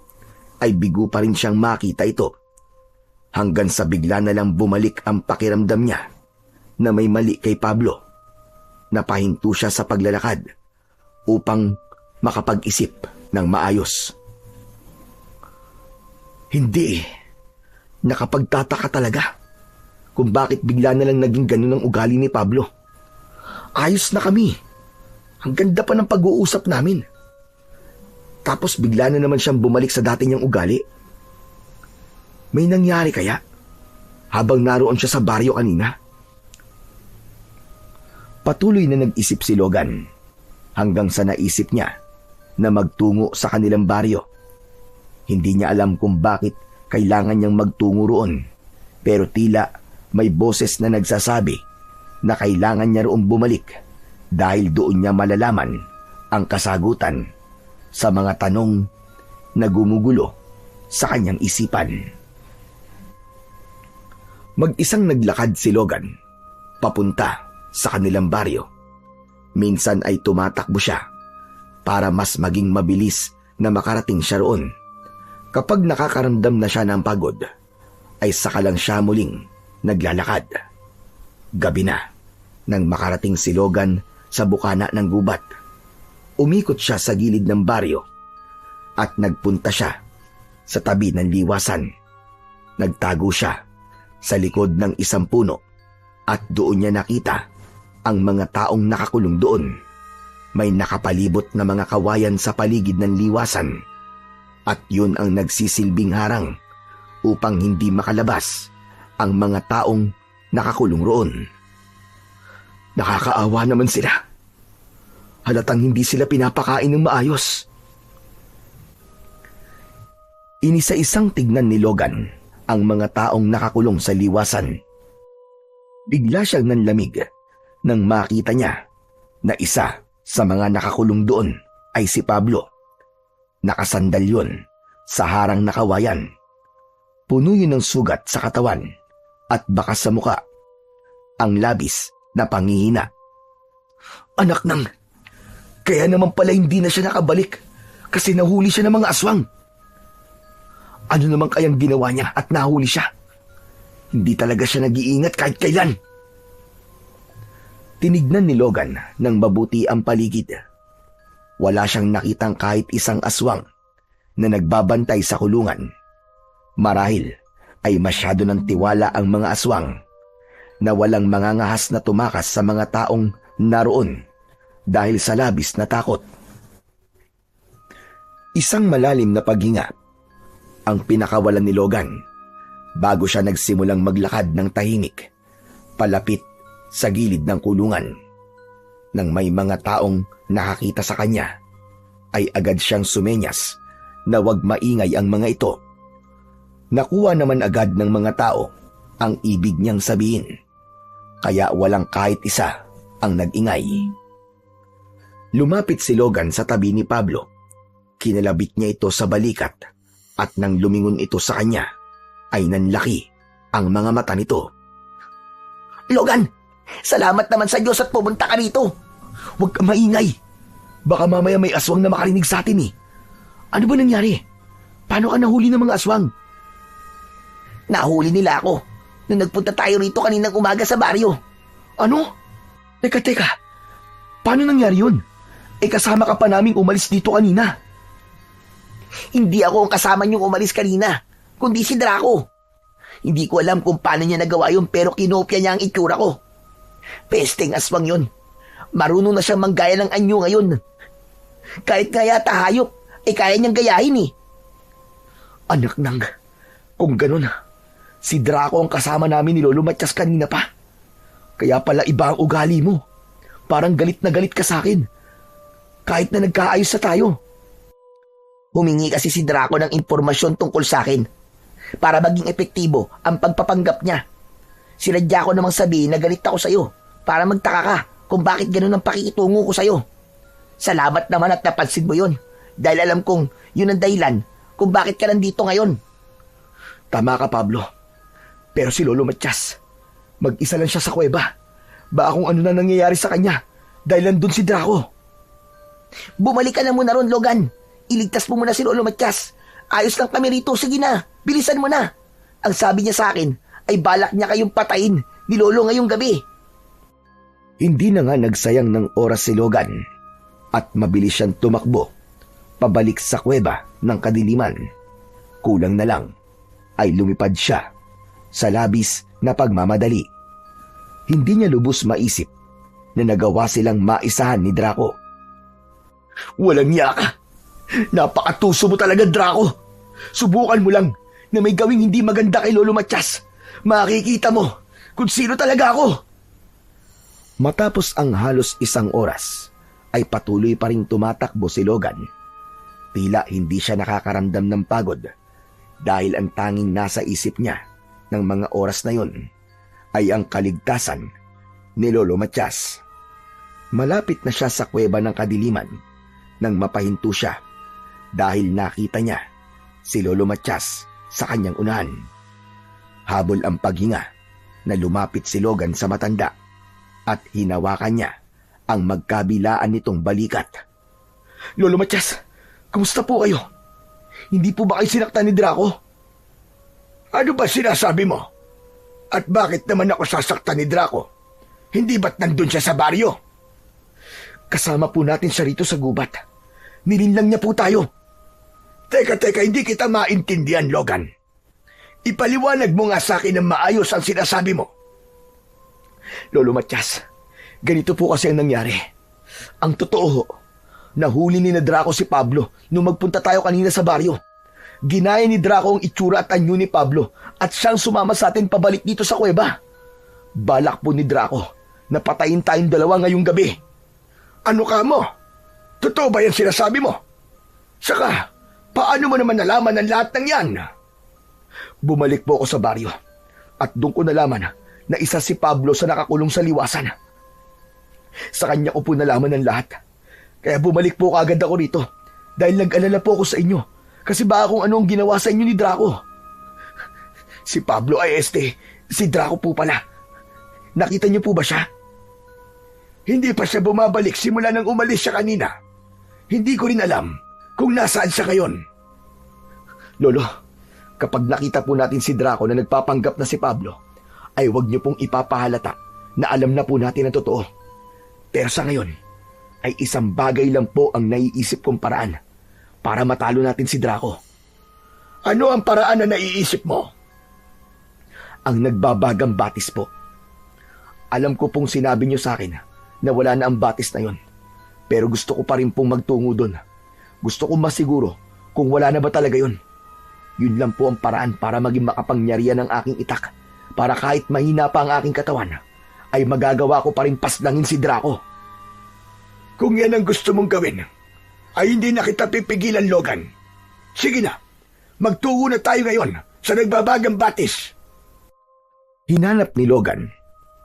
ay bigo pa rin siyang makita ito. Hanggang sa bigla na lang bumalik ang pakiramdam niya na may mali kay Pablo. Napahinto siya sa paglalakad upang makapag-isip ng maayos. Hindi. Nakapagtataka talaga kung bakit bigla na lang naging ganun ang ugali ni Pablo. Ayos na kami. Ang ganda pa ng pag-uusap namin. Tapos bigla na naman siyang bumalik sa dati niyang ugali. May nangyari kaya habang naroon siya sa baryo kanina? Patuloy na nag-isip si Logan hanggang sa naisip niya na magtungo sa kanilang baryo. Hindi niya alam kung bakit kailangan niyang magtungo roon, pero tila may boses na nagsasabi na kailangan niya roon bumalik dahil doon niya malalaman ang kasagutan sa mga tanong na gumugulo sa kanyang isipan. Mag-isang naglakad si Logan papunta sa kanilang baryo. Minsan ay tumatakbo siya para mas maging mabilis na makarating siya roon. Kapag nakakaramdam na siya ng pagod, ay saka lang siya muling naglalakad. Gabi na nang makarating si Logan sa bukana ng gubat. Umikot siya sa gilid ng baryo at nagpunta siya sa tabi ng liwasan. Nagtago siya sa likod ng isang puno at doon niya nakita ang mga taong nakakulong doon. May nakapalibot na mga kawayan sa paligid ng liwasan at yun ang nagsisilbing harang upang hindi makalabas ang mga taong nakakulong roon. Nakakaawa naman sila. Halatang hindi sila pinapakain ng maayos. Inisa-isang tignan ni Logan ang mga taong nakakulong sa liwasan. Bigla siyang nanlamig nang makita niya na isa sa mga nakakulong doon ay si Pablo. Nakasandal yun sa harang na kawayan. Puno yun ng sugat sa katawan at bakas sa muka. Ang labis na panghihina. Anak nang, kaya naman pala hindi na siya nakabalik kasi nahuli siya ng mga aswang. Ano naman kayang ginawa niya at nahuli siya? Hindi talaga siya nag-iingat kahit kailan. Tinignan ni Logan ng mabuti ang paligid. Wala siyang nakitang kahit isang aswang na nagbabantay sa kulungan. Marahil ay masyado ng tiwala ang mga aswang na walang mangangahas na tumakas sa mga taong naroon dahil sa labis na takot. Isang malalim na paghinga ang pinakawalan ni Logan bago siya nagsimulang maglakad ng tahimik palapit sa gilid ng kulungan. Nang may mga taong nakakita sa kanya, ay agad siyang sumenyas na huwag maingay ang mga ito. Nakuha naman agad ng mga tao ang ibig niyang sabihin, kaya walang kahit isa ang nag-ingay. Lumapit si Logan sa tabi ni Pablo. Kinalabit niya ito sa balikat at nang lumingon ito sa kanya, ay nanlaki ang mga mata nito. Logan, salamat naman sa Diyos at pumunta ka rito. Huwag kang maingay. Baka mamaya may aswang na makarinig sa atin eh. Ano ba nangyari? Paano ka nahuli ng mga aswang? Nahuli nila ako nung nagpunta tayo rito kaninang umaga sa baryo. Ano? Teka. Paano nangyari yun? Kasama ka pa naming umalis dito kanina. Hindi ako ang kasama niyong umalis kanina, kundi si Draco. Hindi ko alam kung paano niya nagawa yun pero kinopya niya ang itsura ko. Pesteng aswang yun. Marunong na siyang manggaya ng anyo ngayon. Kahit nga yata hayop, kaya niyang gayahin eh. Anak nang, kung ganun, si Draco ang kasama namin ni Lolo Matias kanina pa. Kaya pala iba ang ugali mo. Parang galit na galit ka sa akin. Kahit na nagkaayos sa tayo. Humingi kasi si Draco ng impormasyon tungkol sa akin para maging epektibo ang pagpapanggap niya. Sinadya ko namang sabihin na galit ako sa'yo para magtaka ka kung bakit ganun ang pakikitungo ko sa'yo. Salamat naman at napansin mo yun dahil alam kong yun ang dahilan kung bakit ka nandito ngayon. Tama ka, Pablo. Pero si Lolo Matias, mag-isa lang siya sa kuweba. Baka kung ano na nangyayari sa kanya dahil nandun si Draco. Bumalik ka na muna ron, Logan. Iligtas mo muna si Lolo Matias. Ayos lang kami rito. Sige na, bilisan mo na. Ang sabi niya sa akin ay balak niya kayong patayin ni Lolo ngayong gabi. Hindi na nga nagsayang ng oras si Logan at mabilis siyang tumakbo pabalik sa kuweba ng kadiliman. Kulang na lang ay lumipad siya sa labis na pagmamadali. Hindi niya lubos maisip na nagawa silang maisahan ni Draco. Walang niya ka. Napakatuso mo talaga, Draco. Subukan mo lang na may gawing hindi maganda kay Lolo Matias. Makikita mo kung sino talaga ako. Matapos ang halos isang oras, ay patuloy pa ring tumatakbo si Logan. Tila hindi siya nakakaramdam ng pagod dahil ang tanging nasa isip niya ng mga oras na yun ay ang kaligtasan ni Lolo Matias. Malapit na siya sa kuweba ng kadiliman nang mapahinto siya dahil nakita niya si Lolo Matias sa kanyang unahan. Habol ang paghinga na lumapit si Logan sa matanda at hinawakan niya ang magkabilaan nitong balikat. Lolo Matias, kamusta po kayo? Hindi po ba kayo sinaktan ni Draco? Ano ba sinasabi mo? At bakit naman ako sasaktan ni Draco? Hindi ba't nandun siya sa baryo? Kasama po natin siya rito sa gubat. Nilinlang niya po tayo. Teka, hindi kita maintindihan, Logan. Ipaliwanag mo nga sa akin ng maayos ang sinasabi mo. Lolo Matias, ganito po kasi ang nangyari. Ang totoo, nahuli ni na Draco si Pablo nung magpunta tayo kanina sa baryo. Ginaya ni Draco ang itsura at anyo ni Pablo at siyang sumama sa atin pabalik dito sa kuweba. Balak po ni Draco na patayin tayong dalawa ngayong gabi. Ano ka mo? Totoo ba yan sinasabi mo? Saka, paano mo naman nalaman ang lahat ng yan? Bumalik po ako sa baryo at doon ko nalaman na isa si Pablo sa nakakulong sa liwasan. Sa kanya ko po nalaman ang lahat. Kaya bumalik po kaagad ako rito dahil nag-alala po ako sa inyo kasi baka kung anong ginawa sa inyo ni Draco. Si Pablo ay si Draco po pala. Nakita niyo po ba siya? Hindi pa siya bumabalik simula nang umalis siya kanina. Hindi ko rin alam kung nasaan siya ngayon. Lolo, kapag nakita po natin si Draco na nagpapanggap na si Pablo, ay huwag niyo pong ipapahalata na alam na po natin ang totoo. Pero sa ngayon, ay isang bagay lang po ang naiisip kong paraan para matalo natin si Draco. Ano ang paraan na naiisip mo? Ang nagbabagang batis po. Alam ko pong sinabi niyo sa akin na wala na ang batis na yon. Pero gusto ko pa rin pong magtungo doon. Gusto ko masiguro kung wala na ba talaga yon. Yun lang po ang paraan para maging makapangyarihan ng aking itak. Para kahit mahina pa ang aking katawan, ay magagawa ko pa rin paslangin si Draco. Kung yan ang gusto mong gawin, ay hindi na kita pipigilan, Logan. Sige na, magtungo na tayo ngayon sa nagbabagang batis. Hinanap ni Logan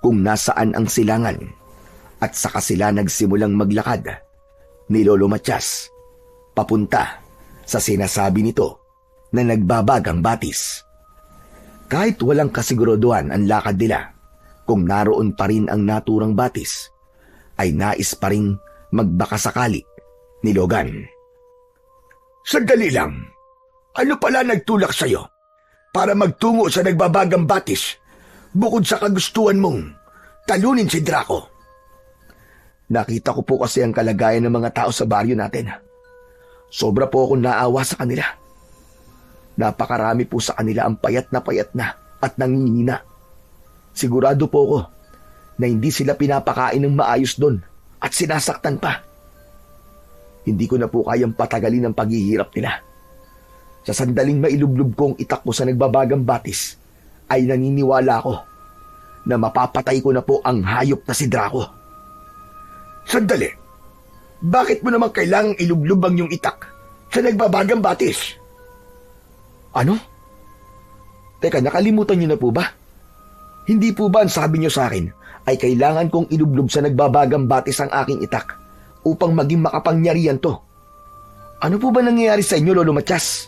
kung nasaan ang silangan at saka sila nagsimulang maglakad ni Lolo Matias papunta sa sinasabi nito na nagbabagang batis. Kahit walang kasiguraduhan ang lakad nila kung naroon pa rin ang naturang batis, ay nais pa rin magbakasakali ni Logan. Sandali lang, ano pala nagtulak sa'yo para magtungo sa nagbabagang batis bukod sa kagustuhan mong talunin si Draco? Nakita ko po kasi ang kalagayan ng mga tao sa baryo natin. Sobra po akong naawa sa kanila. Napakarami po sa kanila ang payat na at nangingina. Sigurado po ako na hindi sila pinapakain ng maayos doon at sinasaktan pa. Hindi ko na po kayang patagalin ang paghihirap nila. Sa sandaling mailublob kong itakbo sa nagbabagang batis, ay naniniwala ako na mapapatay ko na po ang hayop na si Draco. Sandali, bakit mo naman kailangang ilublob ang iyong itak sa nagbabagang batis? Ano? Teka, nakalimutan niyo na po ba? Hindi po ba ang sabi niyo sa akin ay kailangan kong ilublob sa nagbabagang batis ang aking itak upang maging makapangyarihan to? Ano po ba nangyayari sa inyo, Lolo Matias?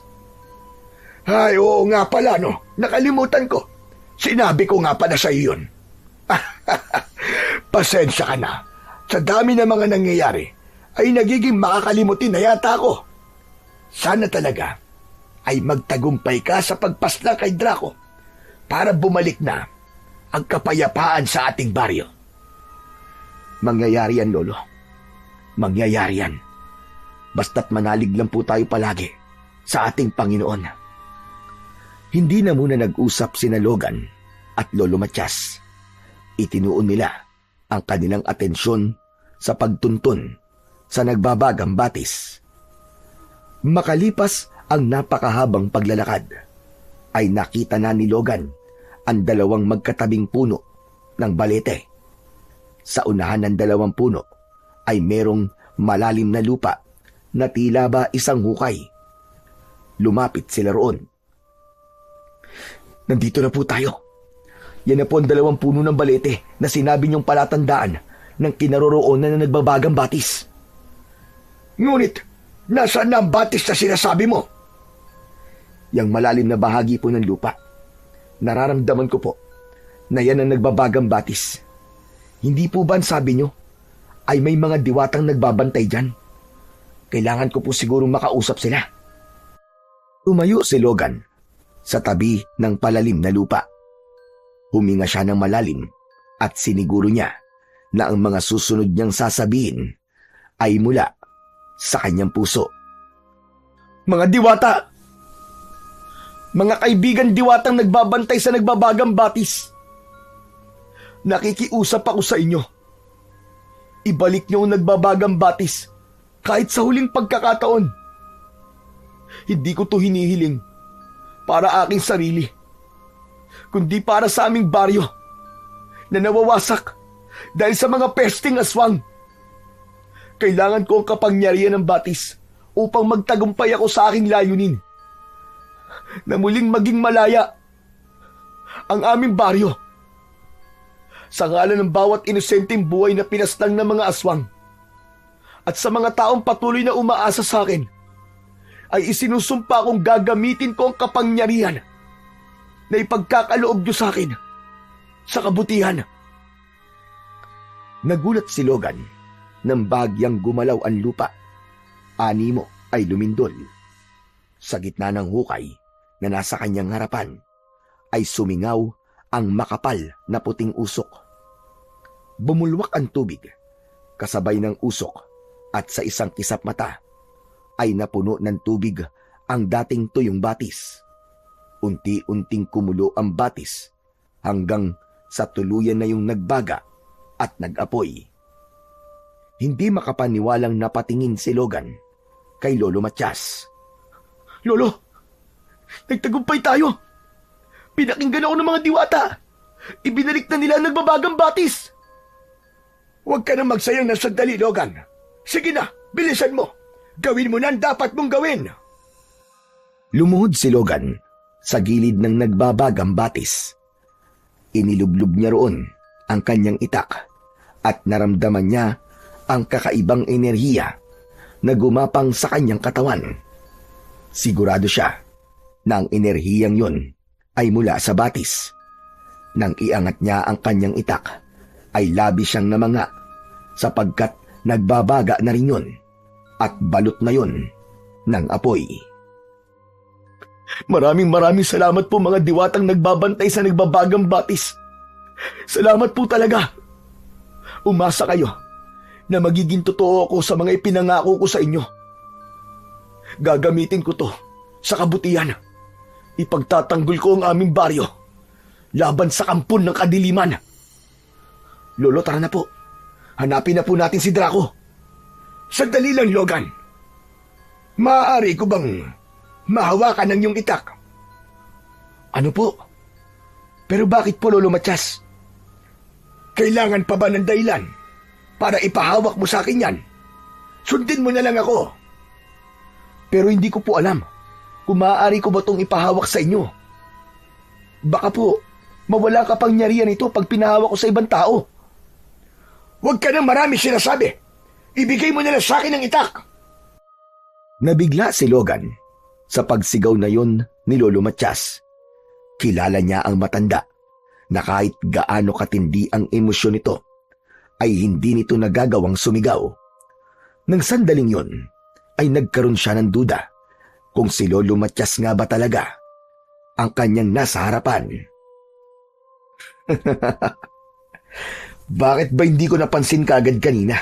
Ay, oo nga pala, no. Nakalimutan ko. Sinabi ko nga pala sa iyo yun. Pasensya ka na. Sa dami ng mga nangyayari, ay nagiging makakalimutin na yata ako. Sana talaga ay magtagumpay ka sa pagpaslang kay Draco para bumalik na ang kapayapaan sa ating baryo. Mangyayari yan, Lolo. Mangyayari yan. Basta't manalig lang po tayo palagi sa ating Panginoon. Hindi na muna nag-usap sina Logan at Lolo Matias. Itinuon nila ang kanilang atensyon sa pagtuntun sa nagbabagang batis. Makalipas ang napakahabang paglalakad, ay nakita na ni Logan ang dalawang magkatabing puno ng balete. Sa unahan ng dalawang puno ay merong malalim na lupa na tila ba isang hukay. Lumapit sila roon. Nandito na po tayo. Yan na po ang dalawang puno ng balete na sinabi niyong palatandaan ng kinaroroonan na nagbabagang batis. Ngunit, nasaan na ang batis na sinasabi mo? Yang malalim na bahagi po ng lupa. Nararamdaman ko po na yan ang nagbabagang batis. Hindi po ba ang sabi niyo ay may mga diwatang nagbabantay dyan? Kailangan ko po sigurong makausap sila. Tumayo si Logan sa tabi ng palalim na lupa. Huminga siya ng malalim at siniguro niya na ang mga susunod niyang sasabihin ay mula sa kanyang puso. Mga diwata! Mga kaibigan diwatang nagbabantay sa nagbabagang batis. Nakikiusap ako sa inyo. Ibalik niyo ang nagbabagang batis kahit sa huling pagkakataon. Hindi ko to hinihiling para aking sarili, kundi para sa aming baryo na nawawasak dahil sa mga pesting aswang. Kailangan ko ang kapangyarihan ng batis upang magtagumpay ako sa aking layunin na muling maging malaya ang aming baryo. Sa ngalan ng bawat inosenteng buhay na pinaslang ng mga aswang at sa mga taong patuloy na umaasa sa akin, ay isinusumpa kong gagamitin ko ang kapangyarihan na ipagkakaloob niyo sa akin sa kabutihan. Nagulat si Logan nang bagyang gumalaw ang lupa. Animo ay lumindol. Sa gitna ng hukay na nasa kanyang harapan ay sumingaw ang makapal na puting usok. Bumulwak ang tubig Kasabay ng usok at sa isang kisap mata ay napuno ng tubig ang dating tuyong batis. Unti-unting kumulo ang batis hanggang sa tuluyan na yung nagbaga at nag-apoy. Hindi makapaniwalang napatingin si Logan kay Lolo Matias. Lolo, nagtagumpay tayo. Pinakinggan ako ng mga diwata. Ibinalik na nila ang nagbabagang batis. Huwag ka na magsayang ng sandali, Logan. Sige na, bilisan mo. Gawin mo na ang dapat mong gawin. Lumuhod si Logan sa gilid ng nagbabagang batis. Inilublob niya roon ang kanyang itak at naramdaman niya ang kakaibang enerhiya na gumapang sa kanyang katawan. Sigurado siya na ang enerhiyang yun ay mula sa batis. Nang iangat niya ang kanyang itak, ay labi siyang namanga sapagkat nagbabaga na rin yun at balot na yun ng apoy. Maraming salamat po mga diwatang nagbabantay sa nagbabagang batis. Salamat po talaga. Umasa kayo na magiging totoo ako sa mga ipinangako ko sa inyo. Gagamitin ko to sa kabutihan. Ipagtatanggol ko ang aming baryo laban sa kampon ng kadiliman. Lolo, tara na po. Hanapin na po natin si Draco. Sandali lang, Logan. Maaari ko bang mahawakan ng iyong itak? Ano po? Pero bakit po, Lolo Matias? Kailangan pa ba ng dahilan para ipahawak mo sa akin yan? Sundin mo na lang ako. Pero hindi ko po alam kung maaari ko ba itong ipahawak sa inyo. Baka po, mawala kapangyarihan ito pag pinahawak ko sa ibang tao. Huwag ka nang marami sinasabi. Ibigay mo na lang sa akin ang itak. Nabigla si Logan sa pagsigaw na yon ni Lolo Matias. Kilala niya ang matanda na kahit gaano katindi ang emosyon nito, ay hindi nito nagagawang sumigaw. Nang sandaling yon, ay nagkaroon siya ng duda kung si Lolo Matias nga ba talaga ang kanyang nasa harapan. Bakit ba hindi ko napansin kagad kanina?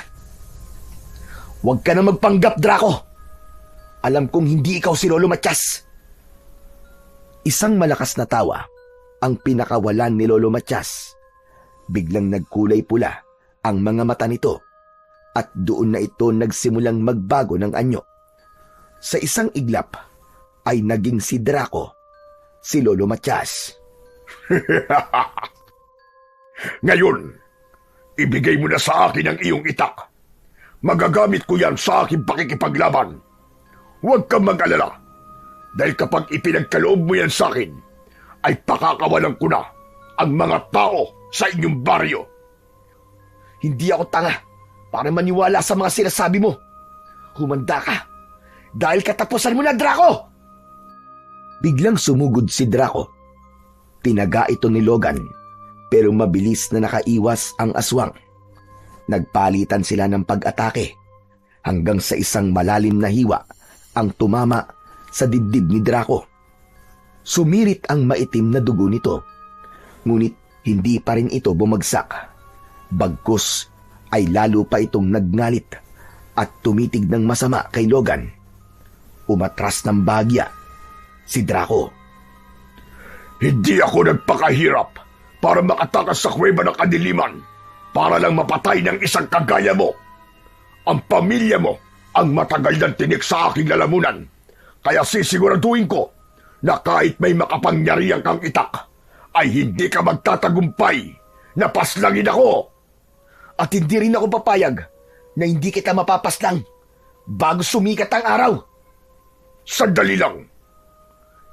Huwag ka na magpanggap, Draco. Alam kong hindi ikaw si Lolo Matias. Isang malakas na tawa ang pinakawalan ni Lolo Matias. Biglang nagkulay pula ang mga mata nito at doon na ito nagsimulang magbago ng anyo. Sa isang iglap ay naging si Draco, si Lolo Matias. Ngayon, ibigay mo na sa akin ang iyong itak. Magagamit ko yan sa aking pakikipaglaban. Huwag kang mag-alala, dahil kapag ipinagkaloob mo yan sa akin, ay pakakawalan ko na ang mga tao sa inyong baryo. Hindi ako tanga para maniwala sa mga sinasabi mo. Humanda ka, dahil katapusan mo na, Draco! Biglang sumugod si Draco. Tinaga ito ni Logan, pero mabilis na nakaiwas ang aswang. Nagpalitan sila ng pag-atake hanggang sa isang malalim na hiwa ang tumama sa dibdib ni Draco. Sumirit ang maitim na dugo nito, ngunit hindi pa rin ito bumagsak. Bagkus ay lalo pa itong nagngalit at tumitig ng masama kay Logan. Umatras ng bahagya si Draco. Hindi ako nagpakahirap para makatakas sa kuweba ng kadiliman para lang mapatay ng isang kagaya mo. Ang pamilya mo ang matagal ng tinik sa aking lalamunan, kaya sisiguraduhin ko na kahit may makapangyarihan kang itak, ay hindi ka magtatagumpay na paslangin ako. At hindi rin ako papayag na hindi kita mapapaslang bago sumikat ang araw. Sandali lang.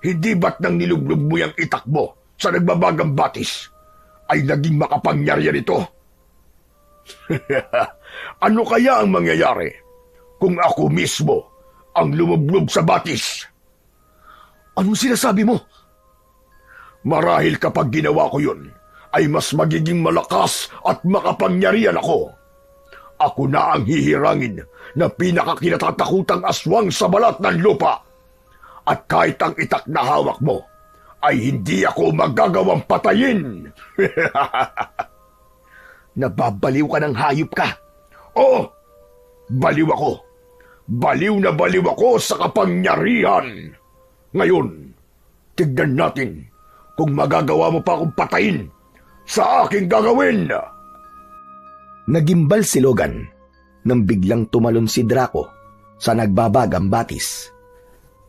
Hindi ba't nang nilublob mo yung itak mo sa nagbabagang batis ay naging makapangyarihan ito? Ano kaya ang mangyayari kung ako mismo ang lumublob sa batis? Anong sinasabi mo? Marahil kapag ginawa ko yun, ay mas magiging malakas at makapangyarihan ako. Ako na ang hihirangin na pinakakinatatakutang aswang sa balat ng lupa. At kahit ang itak na hawak mo, ay hindi ako magagawang patayin. Nababaliw ka ng hayop ka. Oo, baliw ako. Baliw na baliw ako sa kapangyarihan. Ngayon, tignan natin kung magagawa mo pa akong patayin sa aking gagawin. Nagimbal si Logan nang biglang tumalon si Draco sa nagbabagang batis.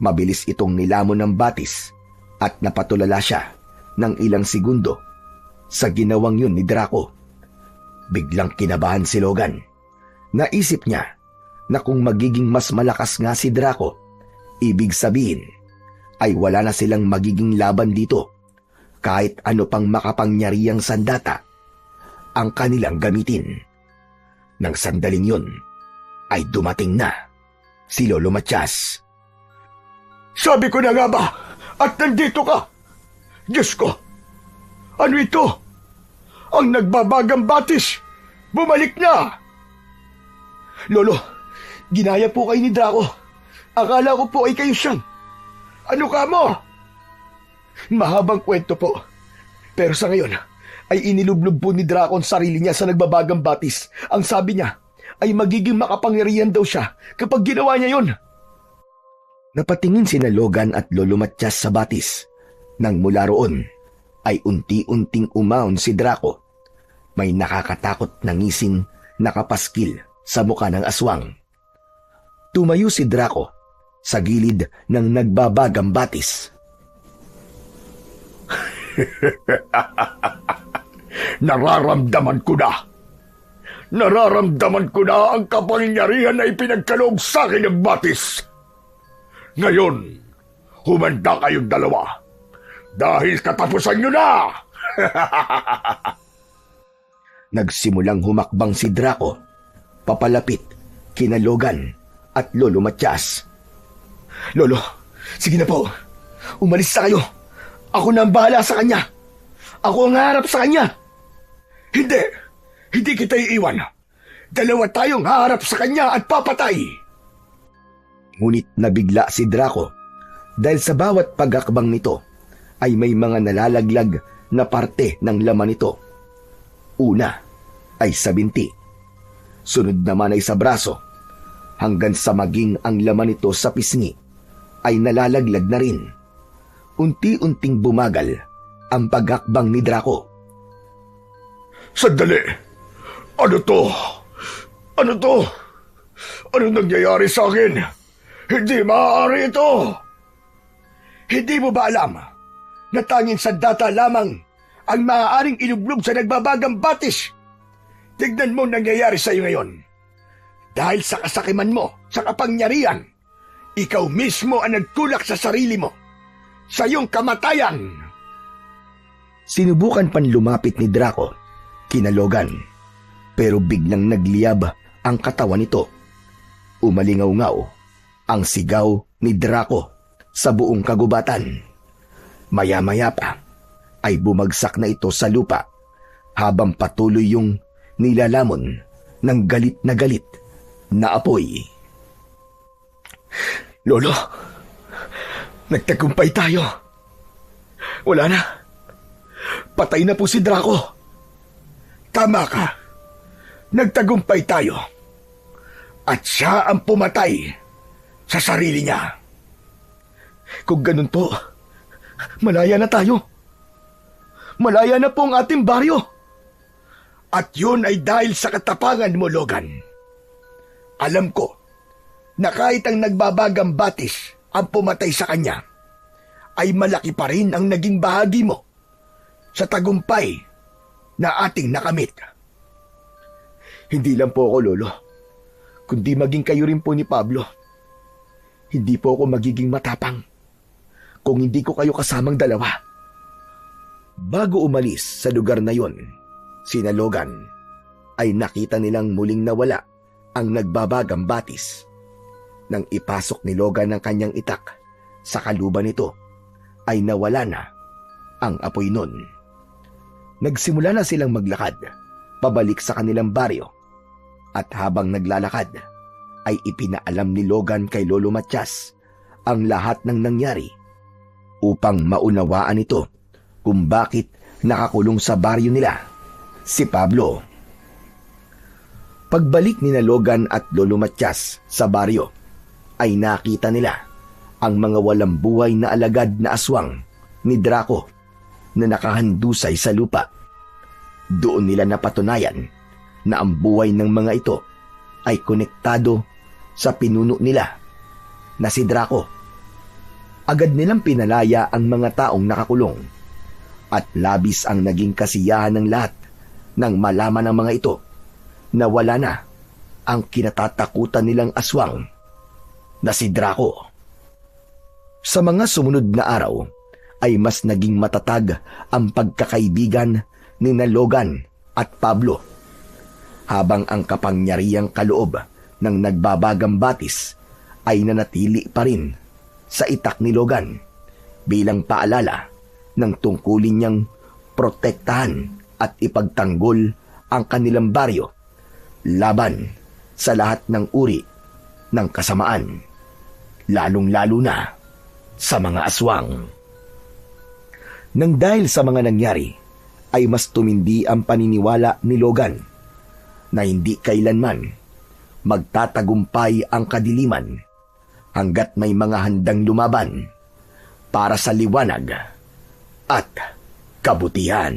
Mabilis itong nilamon ng batis at napatulala siya ng ilang segundo sa ginawang yun ni Draco. Biglang kinabahan si Logan. Naisip niya na kung magiging mas malakas nga si Draco, ibig sabihin ay wala na silang magiging laban dito kahit ano pang makapangyarihang sandata ang kanilang gamitin. Nang sandaling yun, ay dumating na si Lolo Matias. Sabi ko na nga ba, at nandito ka. Diyos ko, ano ito? Ang nagbabagang batis, bumalik na. Lolo, ginaya po kayo ni Draco. Akala ko po ay kayo siyang. Ano ka mo? Mahabang kwento po. Pero sa ngayon, ay inilublob po ni Draco ang sarili niya sa nagbabagang batis. Ang sabi niya, ay magiging makapangyarihan daw siya kapag ginawa niya yon. Napatingin sina Logan at Lolo Matias sa batis. Nang mula roon, ay unti-unting umahon si Draco. May nakakatakot na ngising nakapaskil sa mukha ng aswang. Tumayo si Draco sa gilid ng nagbabagang batis. Nararamdaman ko na. Nararamdaman ko na ang kapangyarihan na ipinagkaloob sa akin ng batis. Ngayon, humanda kayong dalawa. Dahil katapusan nyo na! Nagsimulang humakbang si Draco, papalapit kina Logan at Lolo Matias. Lolo, sige na po. Umalis na kayo. Ako na ang bahala sa kanya. Ako ang haharap sa kanya. Hindi. Hindi kita iiwan. Dalawa tayong haharap sa kanya at papatay. Ngunit nabigla si Draco dahil sa bawat pagakbang nito ay may mga nalalaglag na parte ng laman nito. Una ay sa binti. Sunod naman ay sa braso. Hanggang sa maging ang laman nito sa pisngi ay nalalaglag na rin. Unti-unting bumagal ang paghakbang ni Draco. Sandali! Ano to? Ano to? Ano nangyayari sa akin? Hindi maaari ito! Hindi mo ba alam na tanging sandata lamang ang maaaring ilublob sa nagbabagang batis? Tignan mo nangyayari sa iyo ngayon. Dahil sa kasakiman mo, sa kapangyarihan, ikaw mismo ang nagtulak sa sarili mo, sa iyong kamatayan. Sinubukan pan lumapit ni Draco kina Logan, pero biglang nagliyab ang katawan nito. Umalingaw-ngaw ang sigaw ni Draco sa buong kagubatan. Maya-maya pa ay bumagsak na ito sa lupa habang patuloy yung nilalamon ng galit na apoy. Lolo, nagtagumpay tayo. Wala na. Patay na po si Draco. Tama ka. Nagtagumpay tayo. At siya ang pumatay sa sarili niya. Kung ganun po, malaya na tayo. Malaya na po ang ating baryo. At yun ay dahil sa katapangan mo, Logan. Alam ko na kahit ang nagbabagang batis ang pumatay sa kanya, ay malaki pa rin ang naging bahagi mo sa tagumpay na ating nakamit. Hindi lang po ako, Lolo, kundi maging kayo rin po ni Pablo. Hindi po ako magiging matapang kung hindi ko kayo kasamang dalawa. Bago umalis sa lugar na yon, sina Logan ay nakita nilang muling nawala ang nagbabagang batis. Nang ipasok ni Logan ang kanyang itak sa kaluban nito, ay nawala na ang apoy nun. Nagsimula na silang maglakad pabalik sa kanilang baryo, at habang naglalakad ay ipinaalam ni Logan kay Lolo Matias ang lahat ng nangyari upang maunawaan ito kung bakit nakakulong sa baryo nila si Pablo. Pagbalik ni Logan at Lolo Matias sa baryo, ay nakita nila ang mga walang buhay na alagad na aswang ni Draco na nakahandusay sa lupa. Doon nila napatunayan na ang buhay ng mga ito ay konektado sa pinuno nila na si Draco. Agad nilang pinalaya ang mga taong nakakulong at labis ang naging kasiyahan ng lahat nang malaman ng mga ito na wala na ang kinatatakutan nilang aswang na si Draco. Sa mga sumunod na araw ay mas naging matatag ang pagkakaibigan ni Logan at Pablo, habang ang kapangyarihang kaloob ng nagbabagang batis ay nanatili pa rin sa itak ni Logan bilang paalala ng tungkulin niyang protektahan at ipagtanggol ang kanilang baryo laban sa lahat ng uri ng kasamaan, lalong-lalo na sa mga aswang. Nang dahil sa mga nangyari, ay mas tumindi ang paniniwala ni Logan na hindi kailanman magtatagumpay ang kadiliman hanggat may mga handang lumaban para sa liwanag at kabutihan.